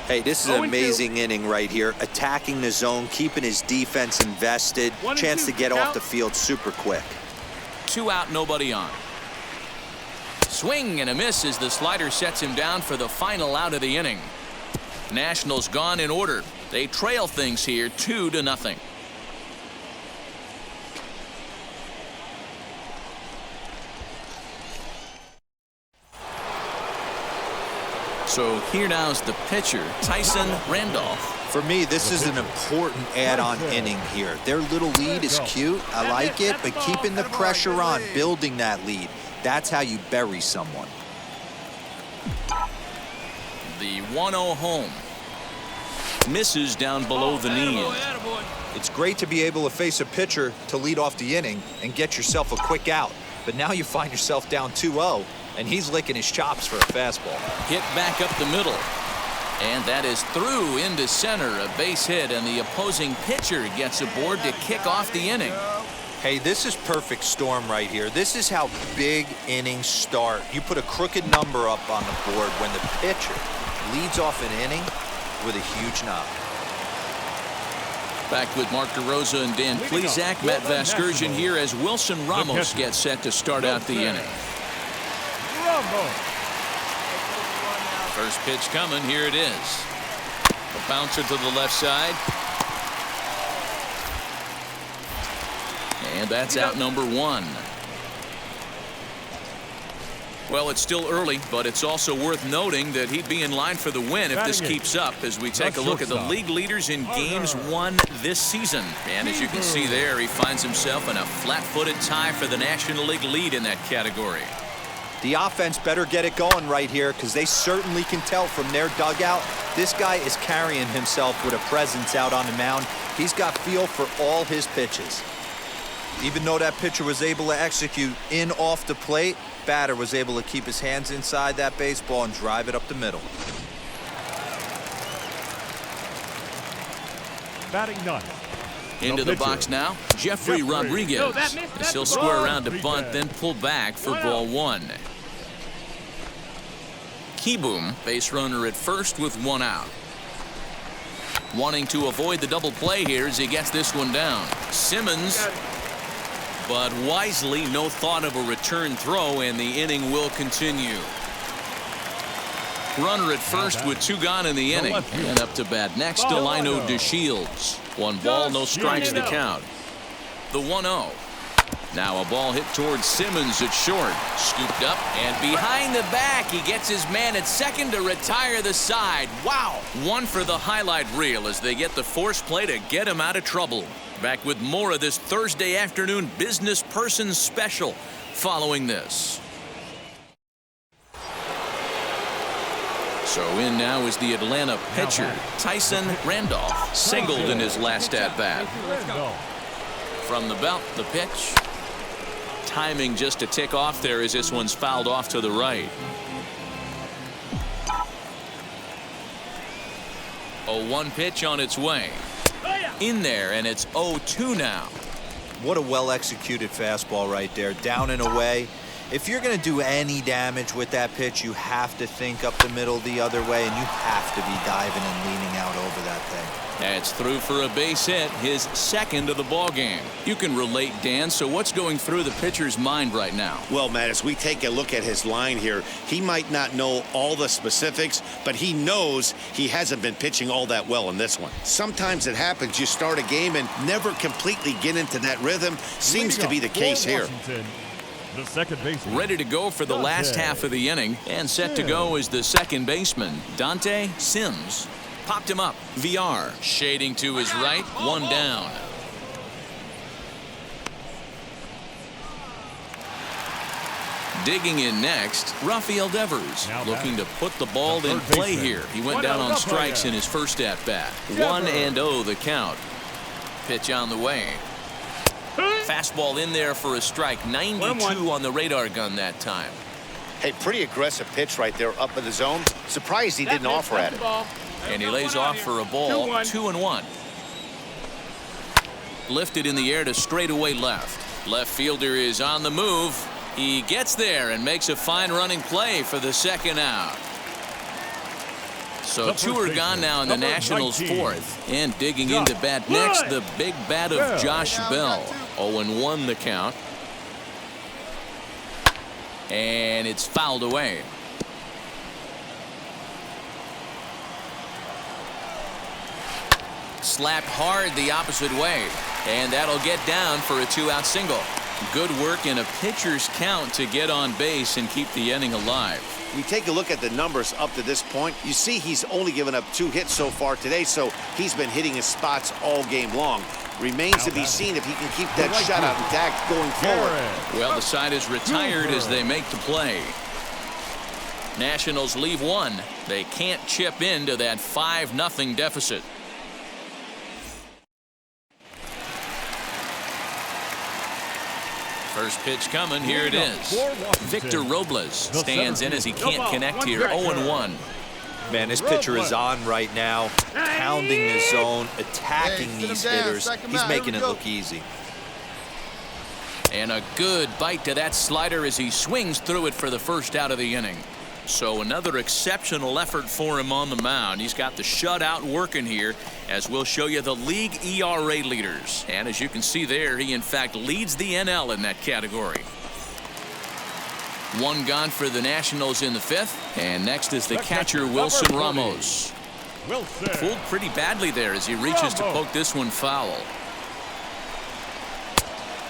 [SPEAKER 4] Hey, this is an amazing inning right here. Attacking the zone, keeping his defense invested. Chance to get off the field super quick.
[SPEAKER 1] 2 out, nobody on. Swing and a miss as the slider sets him down for the final out of the inning. Nationals gone in order. They trail things here 2-0. So here now's the pitcher, Tyson Randolph.
[SPEAKER 4] For me, this is an important add-on inning here. Their little lead is cute. I like it, but keeping the pressure on, building that lead, that's how you bury someone.
[SPEAKER 1] The 1-0 home. Misses down below the knee.
[SPEAKER 4] It's great to be able to face a pitcher to lead off the inning and get yourself a quick out. But now you find yourself down 2-0, and he's licking his chops for a fastball.
[SPEAKER 1] Hit back up the middle. And that is through into center, a base hit, and the opposing pitcher gets aboard to kick off the inning.
[SPEAKER 4] Hey, this is perfect storm right here. This is how big innings start. You put a crooked number up on the board when the pitcher leads off an inning with a huge knock.
[SPEAKER 1] Back with Mark DeRosa and Dan Plesac. Matt Vasgersian here as Wilson Ramos gets set to start out the inning. First pitch coming. Here it is. A bouncer to the left side. And that's out number 1. Well, it's still early, but it's also worth noting that he'd be in line for the win if this keeps up as we take a look at the league leaders in games won this season. And as you can see there, he finds himself in a flat-footed tie for the National League lead in that category.
[SPEAKER 4] The offense better get it going right here because they certainly can tell from their dugout this guy is carrying himself with a presence out on the mound. He's got feel for all his pitches. Even though that pitcher was able to execute in off the plate, batter was able to keep his hands inside that baseball and drive it up the middle.
[SPEAKER 5] Batting ninth.
[SPEAKER 1] Into the box now, Jeffrey Rodriguez. As he'll square around to bunt, then pull back for ball 1. Kieboom, base runner at first with 1 out. Wanting to avoid the double play here as he gets this one down. Simmons, but wisely, no thought of a return throw, and the inning will continue. Runner at first with 2 gone in the inning. And up to bat next, Delino DeShields. 1 ball, no strikes to count. The 1-0. Now a ball hit towards Simmons at short. Scooped up and behind the back. He gets his man at second to retire the side. Wow. 1 for the highlight reel as they get the force play to get him out of trouble. Back with more of this Thursday afternoon business person special following this. So in now is the Atlanta pitcher, Tyson Randolph, singled in his last at-bat. From the belt, the pitch. Timing just a tick off there as this one's fouled off to the right. 0-1 pitch on its way. In there, and it's 0-2 now.
[SPEAKER 4] What a well-executed fastball right there, down and away. If you're going to do any damage with that pitch, you have to think up the middle the other way, and you have to be diving and leaning out over that thing.
[SPEAKER 1] That's through for a base hit, his second of the ball game. You can relate, Dan. So what's going through the pitcher's mind right now?
[SPEAKER 2] Well, Matt, as we take a look at his line here, he might not know all the specifics, but he knows he hasn't been pitching all that well in this one. Sometimes it happens. You start a game and never completely get into that rhythm. Seems to be the case here.
[SPEAKER 5] The second baseman.
[SPEAKER 1] Ready to go for the last half of the inning, and set to go is the second baseman, Dante Sims. Popped him up. VR shading to his right. 1 down. Digging in next, Rafael Devers, looking to put the ball in play here. He went down on strikes in his first at-bat. 1-0 the count. Pitch on the way. Fastball in there for a strike. 92 on the radar gun that time.
[SPEAKER 2] Hey, pretty aggressive pitch right there up in the zone. Surprised he didn't offer at it.
[SPEAKER 1] And he lays off for a ball. 2-1. Lifted in the air to straightaway left. Left fielder is on the move. He gets there and makes a fine running play for the second out. So 2 are gone now in the Nationals' 4th. And digging into bat next, the big bat of Josh Bell. 0-1 the count. And it's fouled away. Slapped hard the opposite way. And that'll get down for a 2-out single. Good work in a pitcher's count to get on base and keep the inning alive.
[SPEAKER 2] You take a look at the numbers up to this point, you see he's only given up 2 hits so far today, so he's been hitting his spots all game long. Remains to be seen if he can keep that shutout intact going forward.
[SPEAKER 1] Well, the side is retired as they make the play. Nationals leave one. They can't chip into that 5-0 deficit. First pitch coming. Here it is. Victor Robles stands in as he can't connect here. 0-1.
[SPEAKER 4] Man, this pitcher is on right now, pounding the zone, attacking these hitters. He's making it look easy.
[SPEAKER 1] And a good bite to that slider as he swings through it for the first out of the inning. So another exceptional effort for him on the mound. He's got the shutout working here, as we'll show you the league ERA leaders. And as you can see there, he in fact leads the NL in that category. One gone for the Nationals in the 5th. And next is the catcher, Wilson Ramos. Fooled pretty badly there as he reaches to poke this one foul.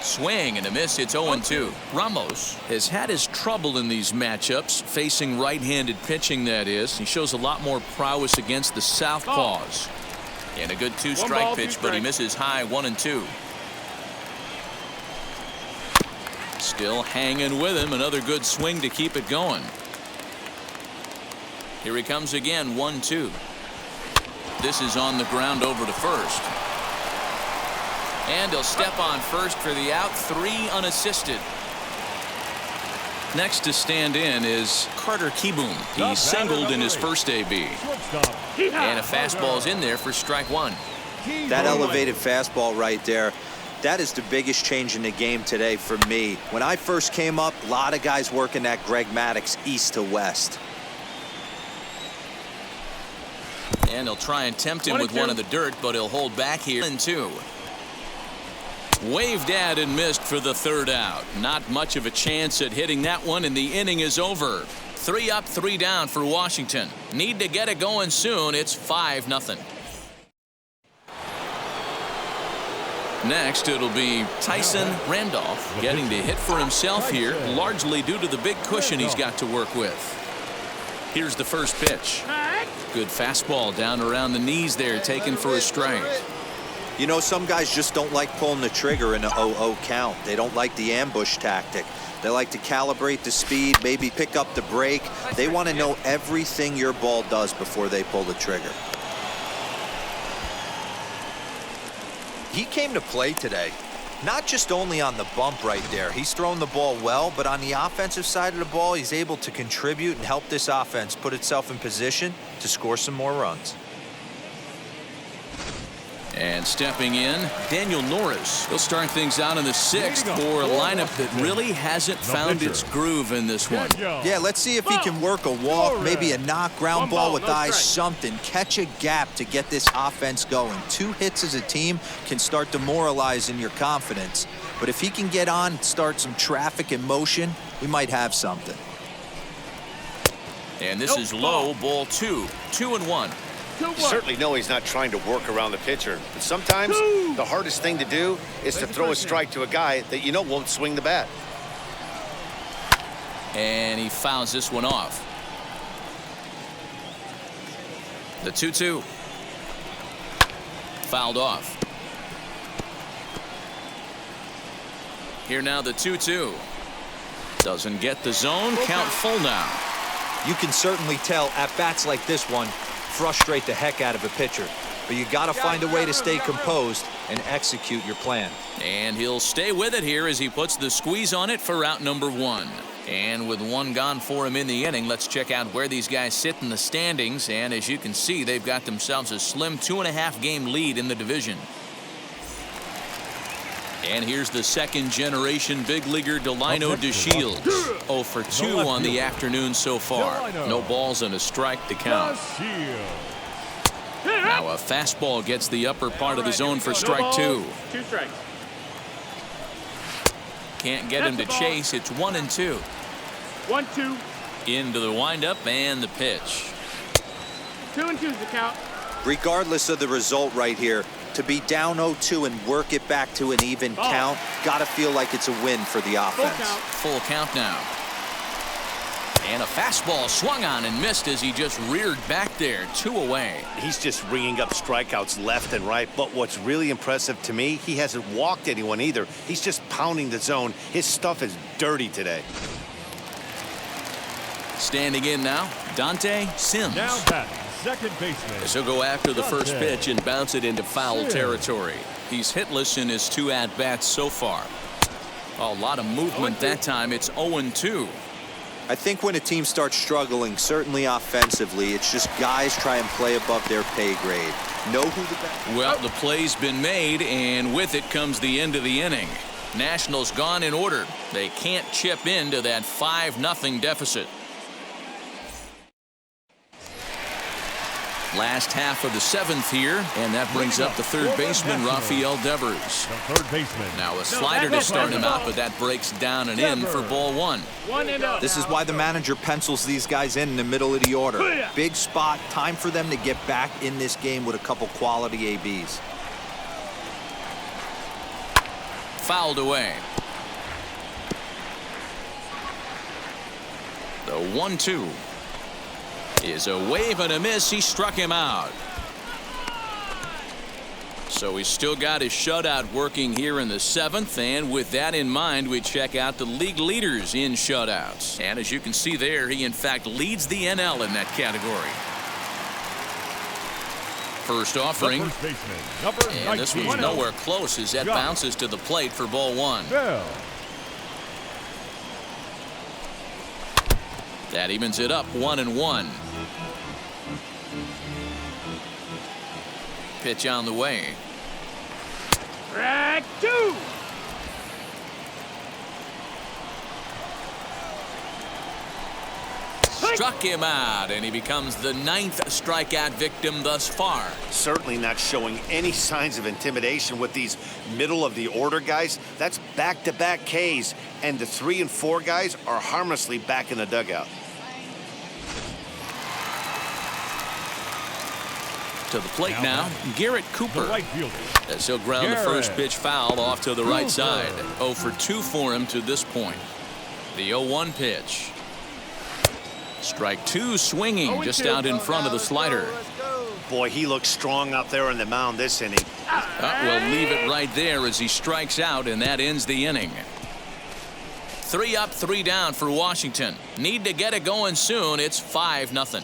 [SPEAKER 1] Swing and a miss. It's 0-2. Ramos has had his trouble in these matchups, facing right-handed pitching, that is. He shows a lot more prowess against the southpaws. And a good 2-strike pitch, but he misses high. 1-2. Still hanging with him. Another good swing to keep it going. Here he comes again. 1-2. This is on the ground over to first. And he'll step on first for the out. 3 unassisted. Next to stand in is Carter Kieboom. He singled in his first AB. And a fastball's in there for strike 1.
[SPEAKER 4] That elevated fastball right there, that is the biggest change in the game today for me. When I first came up, a lot of guys working that Greg Maddux east to west.
[SPEAKER 1] And he'll try and tempt him with one of the dirt, but he'll hold back here. 2. Waved at and missed for the 3rd out. Not much of a chance at hitting that one, and the inning is over. 3 up, 3 down for Washington. Need to get it going soon. It's 5-0. Next, it'll be Tyson Randolph getting to hit for himself here, largely due to the big cushion he's got to work with. Here's the first pitch. Good fastball down around the knees there, taken for a strike.
[SPEAKER 4] You know, some guys just don't like pulling the trigger in a 0-0 count. They don't like the ambush tactic. They like to calibrate the speed, maybe pick up the break. They want to know everything your ball does before they pull the trigger. He came to play today, not just only on the bump right there. He's thrown the ball well, but on the offensive side of the ball, he's able to contribute and help this offense put itself in position to score some more runs.
[SPEAKER 1] And stepping in, Daniel Norris. He'll start things out in the 6th for a lineup that really hasn't found its groove in this one.
[SPEAKER 4] Yeah, let's see if he can work a walk, maybe a knock, ground ball with eyes, something. Catch a gap to get this offense going. 2 hits as a team can start demoralizing your confidence. But if he can get on and start some traffic in motion, we might have something.
[SPEAKER 1] And this is low, ball 2. 2-1.
[SPEAKER 2] You certainly know he's not trying to work around the pitcher, but sometimes the hardest thing to do is to throw a strike to a guy that you know won't swing the bat.
[SPEAKER 1] And he fouls this one off. The 2-2. Fouled off. Here now the 2-2. Doesn't get the zone. Count full now.
[SPEAKER 4] You can certainly tell at bats like this one frustrate the heck out of a pitcher, but you got to find a way to stay composed and execute your plan.
[SPEAKER 1] And he'll stay with it here as he puts the squeeze on it for out number 1. And with 1 gone for him in the inning, let's check out where these guys sit in the standings. And as you can see, they've got themselves a slim 2.5 game lead in the division. And here's the 2nd generation big leaguer Delino DeShields. 0 for 2 on the afternoon so far. No balls and a strike to count. Now a fastball gets the upper part of the zone for strike 2.
[SPEAKER 6] 2 strikes.
[SPEAKER 1] Can't get him to chase. It's 1-2.
[SPEAKER 6] 1-2.
[SPEAKER 1] Into the windup and the pitch.
[SPEAKER 6] 2-2 is the count.
[SPEAKER 4] Regardless of the result right here, to be down 0-2 and work it back to an even count, got to feel like it's a win for the offense.
[SPEAKER 1] Full count now. And a fastball swung on and missed as he just reared back there. 2 away.
[SPEAKER 2] He's just ringing up strikeouts left and right. But what's really impressive to me, he hasn't walked anyone either. He's just pounding the zone. His stuff is dirty today.
[SPEAKER 1] Standing in now, Dante Sims.
[SPEAKER 5] Now batting, second baseman.
[SPEAKER 1] As he'll go after the first
[SPEAKER 5] Dante
[SPEAKER 1] pitch and bounce it into foul
[SPEAKER 5] Sims.
[SPEAKER 1] territory. He's hitless in his 2 at-bats so far. A lot of movement that time. It's 0-2.
[SPEAKER 4] I think when a team starts struggling, certainly offensively, it's just guys try and play above their pay grade. Know who the best.
[SPEAKER 1] Well, the play's been made, and with it comes the end of the inning. Nationals gone in order. They can't chip into that 5-0 deficit. Last half of the 7th here, and that brings up the third baseman, Rafael Devers.
[SPEAKER 5] The third baseman.
[SPEAKER 1] Now a slider to start him out, but that breaks down and in for ball 1.
[SPEAKER 4] This is why the manager pencils these guys in the middle of the order. Big spot, time for them to get back in this game with a couple quality ABs.
[SPEAKER 1] Fouled away. The 1-2 is a wave and a miss. He struck him out. So he's still got his shutout working here in the 7th, and with that in mind, we check out the league leaders in shutouts. And as you can see there, he in fact leads the NL in that category. First offering,
[SPEAKER 5] First baseman, number 19.
[SPEAKER 1] and this one's nowhere close as that bounces to the plate for ball 1.
[SPEAKER 5] Bell.
[SPEAKER 1] That evens it up 1-1. Pitch on the way.
[SPEAKER 3] Track 2.
[SPEAKER 1] Struck him out, and he becomes the 9th strikeout victim thus far.
[SPEAKER 2] Certainly not showing any signs of intimidation with these middle of the order guys. That's back-to-back Ks, and the 3 and 4 guys are harmlessly back in the dugout.
[SPEAKER 1] To the plate now, Garrett
[SPEAKER 5] The
[SPEAKER 1] Cooper.
[SPEAKER 5] right fielder.
[SPEAKER 1] As he'll ground the first pitch foul off to the right side. 0 for 2 for him to this point. The 0-1 pitch. Strike 2 swinging just out in front of the slider.
[SPEAKER 2] Boy, he looks strong out there on the mound this inning.
[SPEAKER 1] We'll leave it right there as he strikes out, and that ends the inning. 3 up, 3 down for Washington. Need to get it going soon. It's 5-0.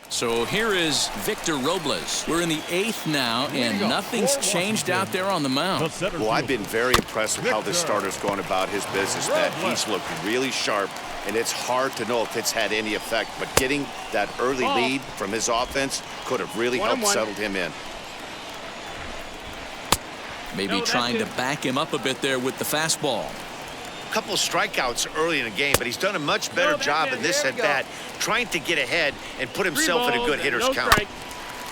[SPEAKER 1] So here is Victor Robles. We're in the 8th now, and nothing's changed out there on the mound.
[SPEAKER 2] Well, I've been very impressed with how this starter's going about his business, Matt. He's looked really sharp, and it's hard to know if it's had any effect. But getting that early lead from his offense could have really helped settle him in.
[SPEAKER 1] Maybe trying to back him up a bit there with the fastball.
[SPEAKER 2] Couple of strikeouts early in the game, but he's done a much better job in this at bat, trying to get ahead and put himself in a good hitter's count.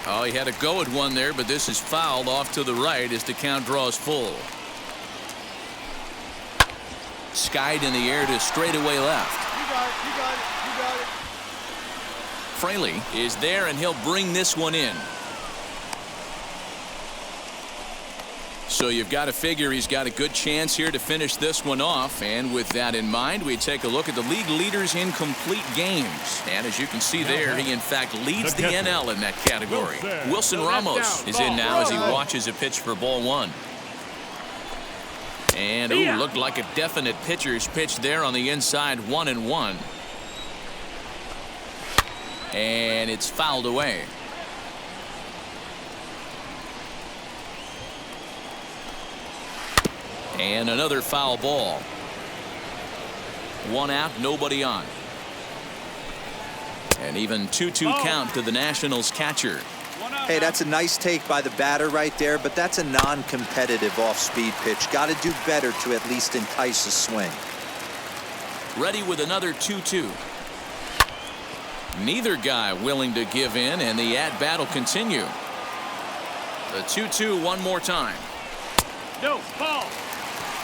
[SPEAKER 1] Oh, he had a go at one there, but this is fouled off to the right as the count draws full. Skied in the air to straightaway left.
[SPEAKER 7] You got it, you got it, you got it.
[SPEAKER 1] Fraley is there, and he'll bring this one in. So you've got to figure he's got a good chance here to finish this one off. And with that in mind, we take a look at the league leaders in complete games. And as you can see there, he in fact leads the NL in that category. Wilson Ramos is in now as he watches a pitch for ball 1. And looked like a definite pitcher's pitch there on the inside, 1-1. And it's fouled away. And another foul ball. 1 out, nobody on. And even 2-2 count to the Nationals catcher.
[SPEAKER 4] Hey, that's a nice take by the batter right there, but that's a non-competitive off-speed pitch. Got to do better to at least entice a swing.
[SPEAKER 1] Ready with another 2-2. Neither guy willing to give in, and the at-bat will continue. The 2-2 one more time.
[SPEAKER 3] No, ball.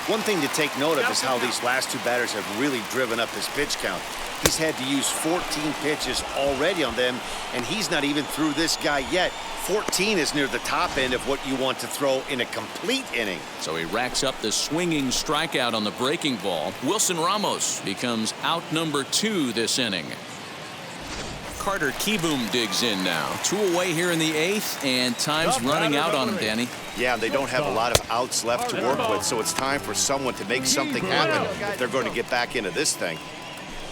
[SPEAKER 2] One thing to take note of is how these last 2 batters have really driven up his pitch count. He's had to use 14 pitches already on them, and he's not even through this guy yet. 14 is near the top end of what you want to throw in a complete inning.
[SPEAKER 1] So he racks up the swinging strikeout on the breaking ball. Wilson Ramos becomes out number 2 this inning. Carter Kieboom digs in now. 2 away here in the 8th, and time's running out on him, Danny.
[SPEAKER 2] Yeah, they don't have a lot of outs left to work with, so it's time for someone to make something happen if they're going to get back into this thing.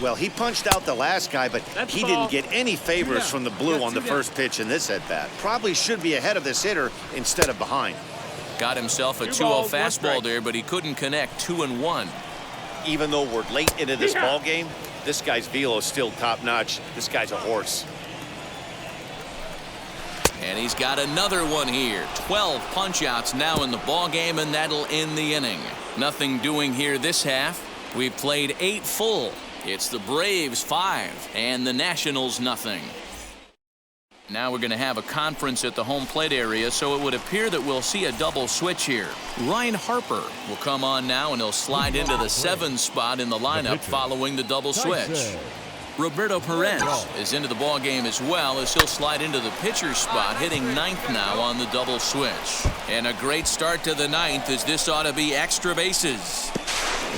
[SPEAKER 2] Well, he punched out the last guy, but he didn't get any favors from the blue on the first pitch in this at-bat. Probably should be ahead of this hitter instead of behind.
[SPEAKER 1] Got himself a 2-0 fastball there, but he couldn't connect. 2-1.
[SPEAKER 2] Even though we're late into this ball game, this guy's velo is still top-notch. This guy's a horse.
[SPEAKER 1] And he's got another one here. 12 punch-outs now in the ball game, and that'll end the inning. Nothing doing here this half. We've played 8 full. It's the Braves 5 and the Nationals nothing. Now we're going to have a conference at the home plate area, so it would appear that we'll see a double switch here. Ryan Harper will come on now, and he'll slide into the 7 spot in the lineup following the double switch. Roberto Perez is into the ball game as well, as he'll slide into the pitcher spot, hitting 9th now on the double switch. And a great start to the 9th, as this ought to be extra bases.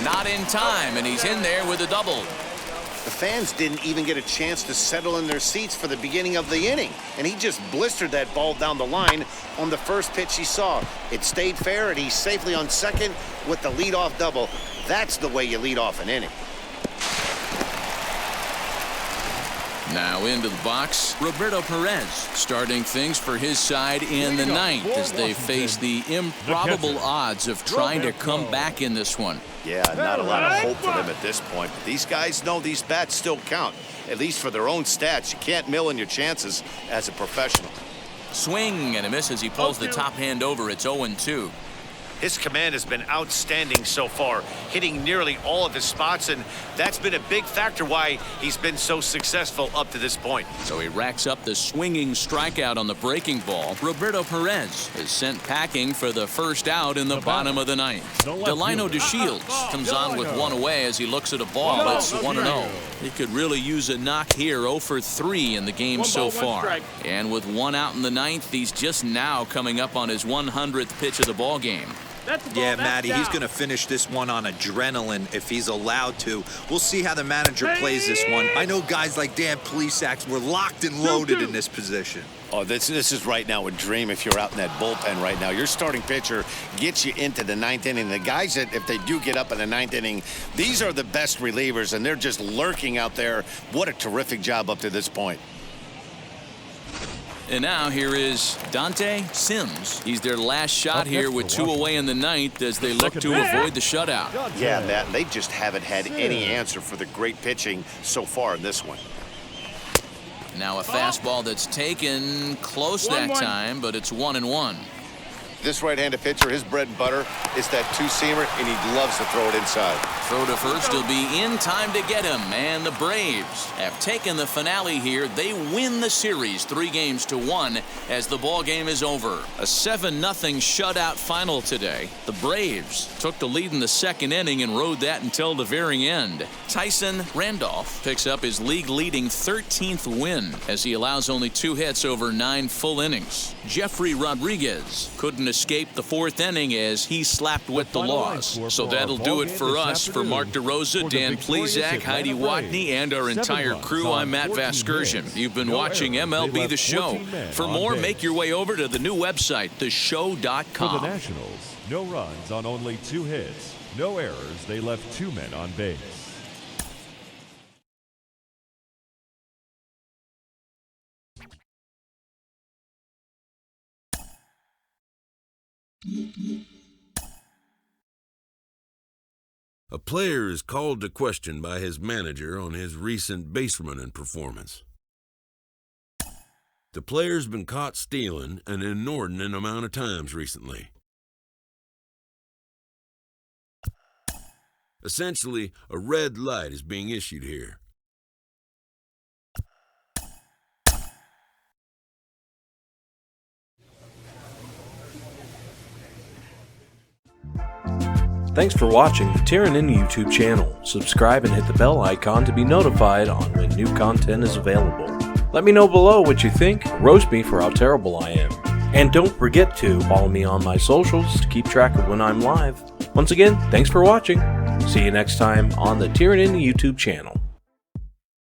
[SPEAKER 1] Not in time, and he's in there with a double.
[SPEAKER 2] The fans didn't even get a chance to settle in their seats for the beginning of the inning, and he just blistered that ball down the line on the first pitch he saw. It stayed fair, and he's safely on second with the leadoff double. That's the way you lead off an inning.
[SPEAKER 1] Now into the box, Roberto Perez, starting things for his side in the 9th as they face the improbable odds of trying to come back in this one.
[SPEAKER 2] Yeah, not a lot of hope for them at this point, but these guys know these bats still count, at least for their own stats. You can't mill in your chances as a professional.
[SPEAKER 1] Swing and a miss as he pulls the top hand over. It's 0-2.
[SPEAKER 2] His command has been outstanding so far, hitting nearly all of his spots, and that's been a big factor why he's been so successful up to this point.
[SPEAKER 1] So he racks up the swinging strikeout on the breaking ball. Roberto Perez is sent packing for the first out in the bottom of the 9th. Delino DeShields comes on with 1 away as he looks at a ball. It's 1-0. He could really use a knock here. 0 for 3 in the game so far. And with 1 out in the 9th, he's just now coming up on his 100th pitch of the ball game.
[SPEAKER 4] Yeah, Matty, he's going to finish this one on adrenaline if he's allowed to. We'll see how the manager plays this one. I know guys like Dan Plesac were locked and loaded in this position.
[SPEAKER 2] Oh, this is right now a dream if you're out in that bullpen right now. Your starting pitcher gets you into the 9th inning. The guys that, if they do get up in the 9th inning, these are the best relievers, and they're just lurking out there. What a terrific job up to this point.
[SPEAKER 1] And now here is Dante Sims. He's their last shot here with 2 away in the 9th as they look to avoid the shutout.
[SPEAKER 2] Yeah, Matt, they just haven't had any answer for the great pitching so far in this one.
[SPEAKER 1] Now a fastball that's taken close that time, but it's 1-1.
[SPEAKER 2] This right-handed pitcher, his bread and butter is that 2-seamer, and he loves to throw it inside.
[SPEAKER 1] Throw to first will be in time to get him, and the Braves have taken the finale here. They win the series 3-1 as the ball game is over. A 7-0 shutout final today. The Braves took the lead in the 2nd inning and rode that until the very end. Tyson Randolph picks up his league-leading 13th win as he allows only 2 hits over 9 full innings. Jeffrey Rodriguez couldn't escape the 4th inning as he slapped with the loss. So that'll do it for us. For Mark DeRosa, Dan Plesac, Heidi Watney, and our entire crew, I'm Matt Vasgersian. You've been watching MLB The Show. For more, make your way over to the new website, theshow.com.
[SPEAKER 5] For the Nationals, no runs on only 2 hits. No errors. They left 2 men on base.
[SPEAKER 10] A player is called to question by his manager on his recent base running performance. The player's been caught stealing an inordinate amount of times recently. Essentially, a red light is being issued here.
[SPEAKER 11] Thanks for watching the Tieranen YouTube channel. Subscribe and hit the bell icon to be notified on when new content is available. Let me know below what you think. Roast me for how terrible I am. And don't forget to follow me on my socials to keep track of when I'm live. Once again, thanks for watching. See you next time on the Tieranen YouTube channel.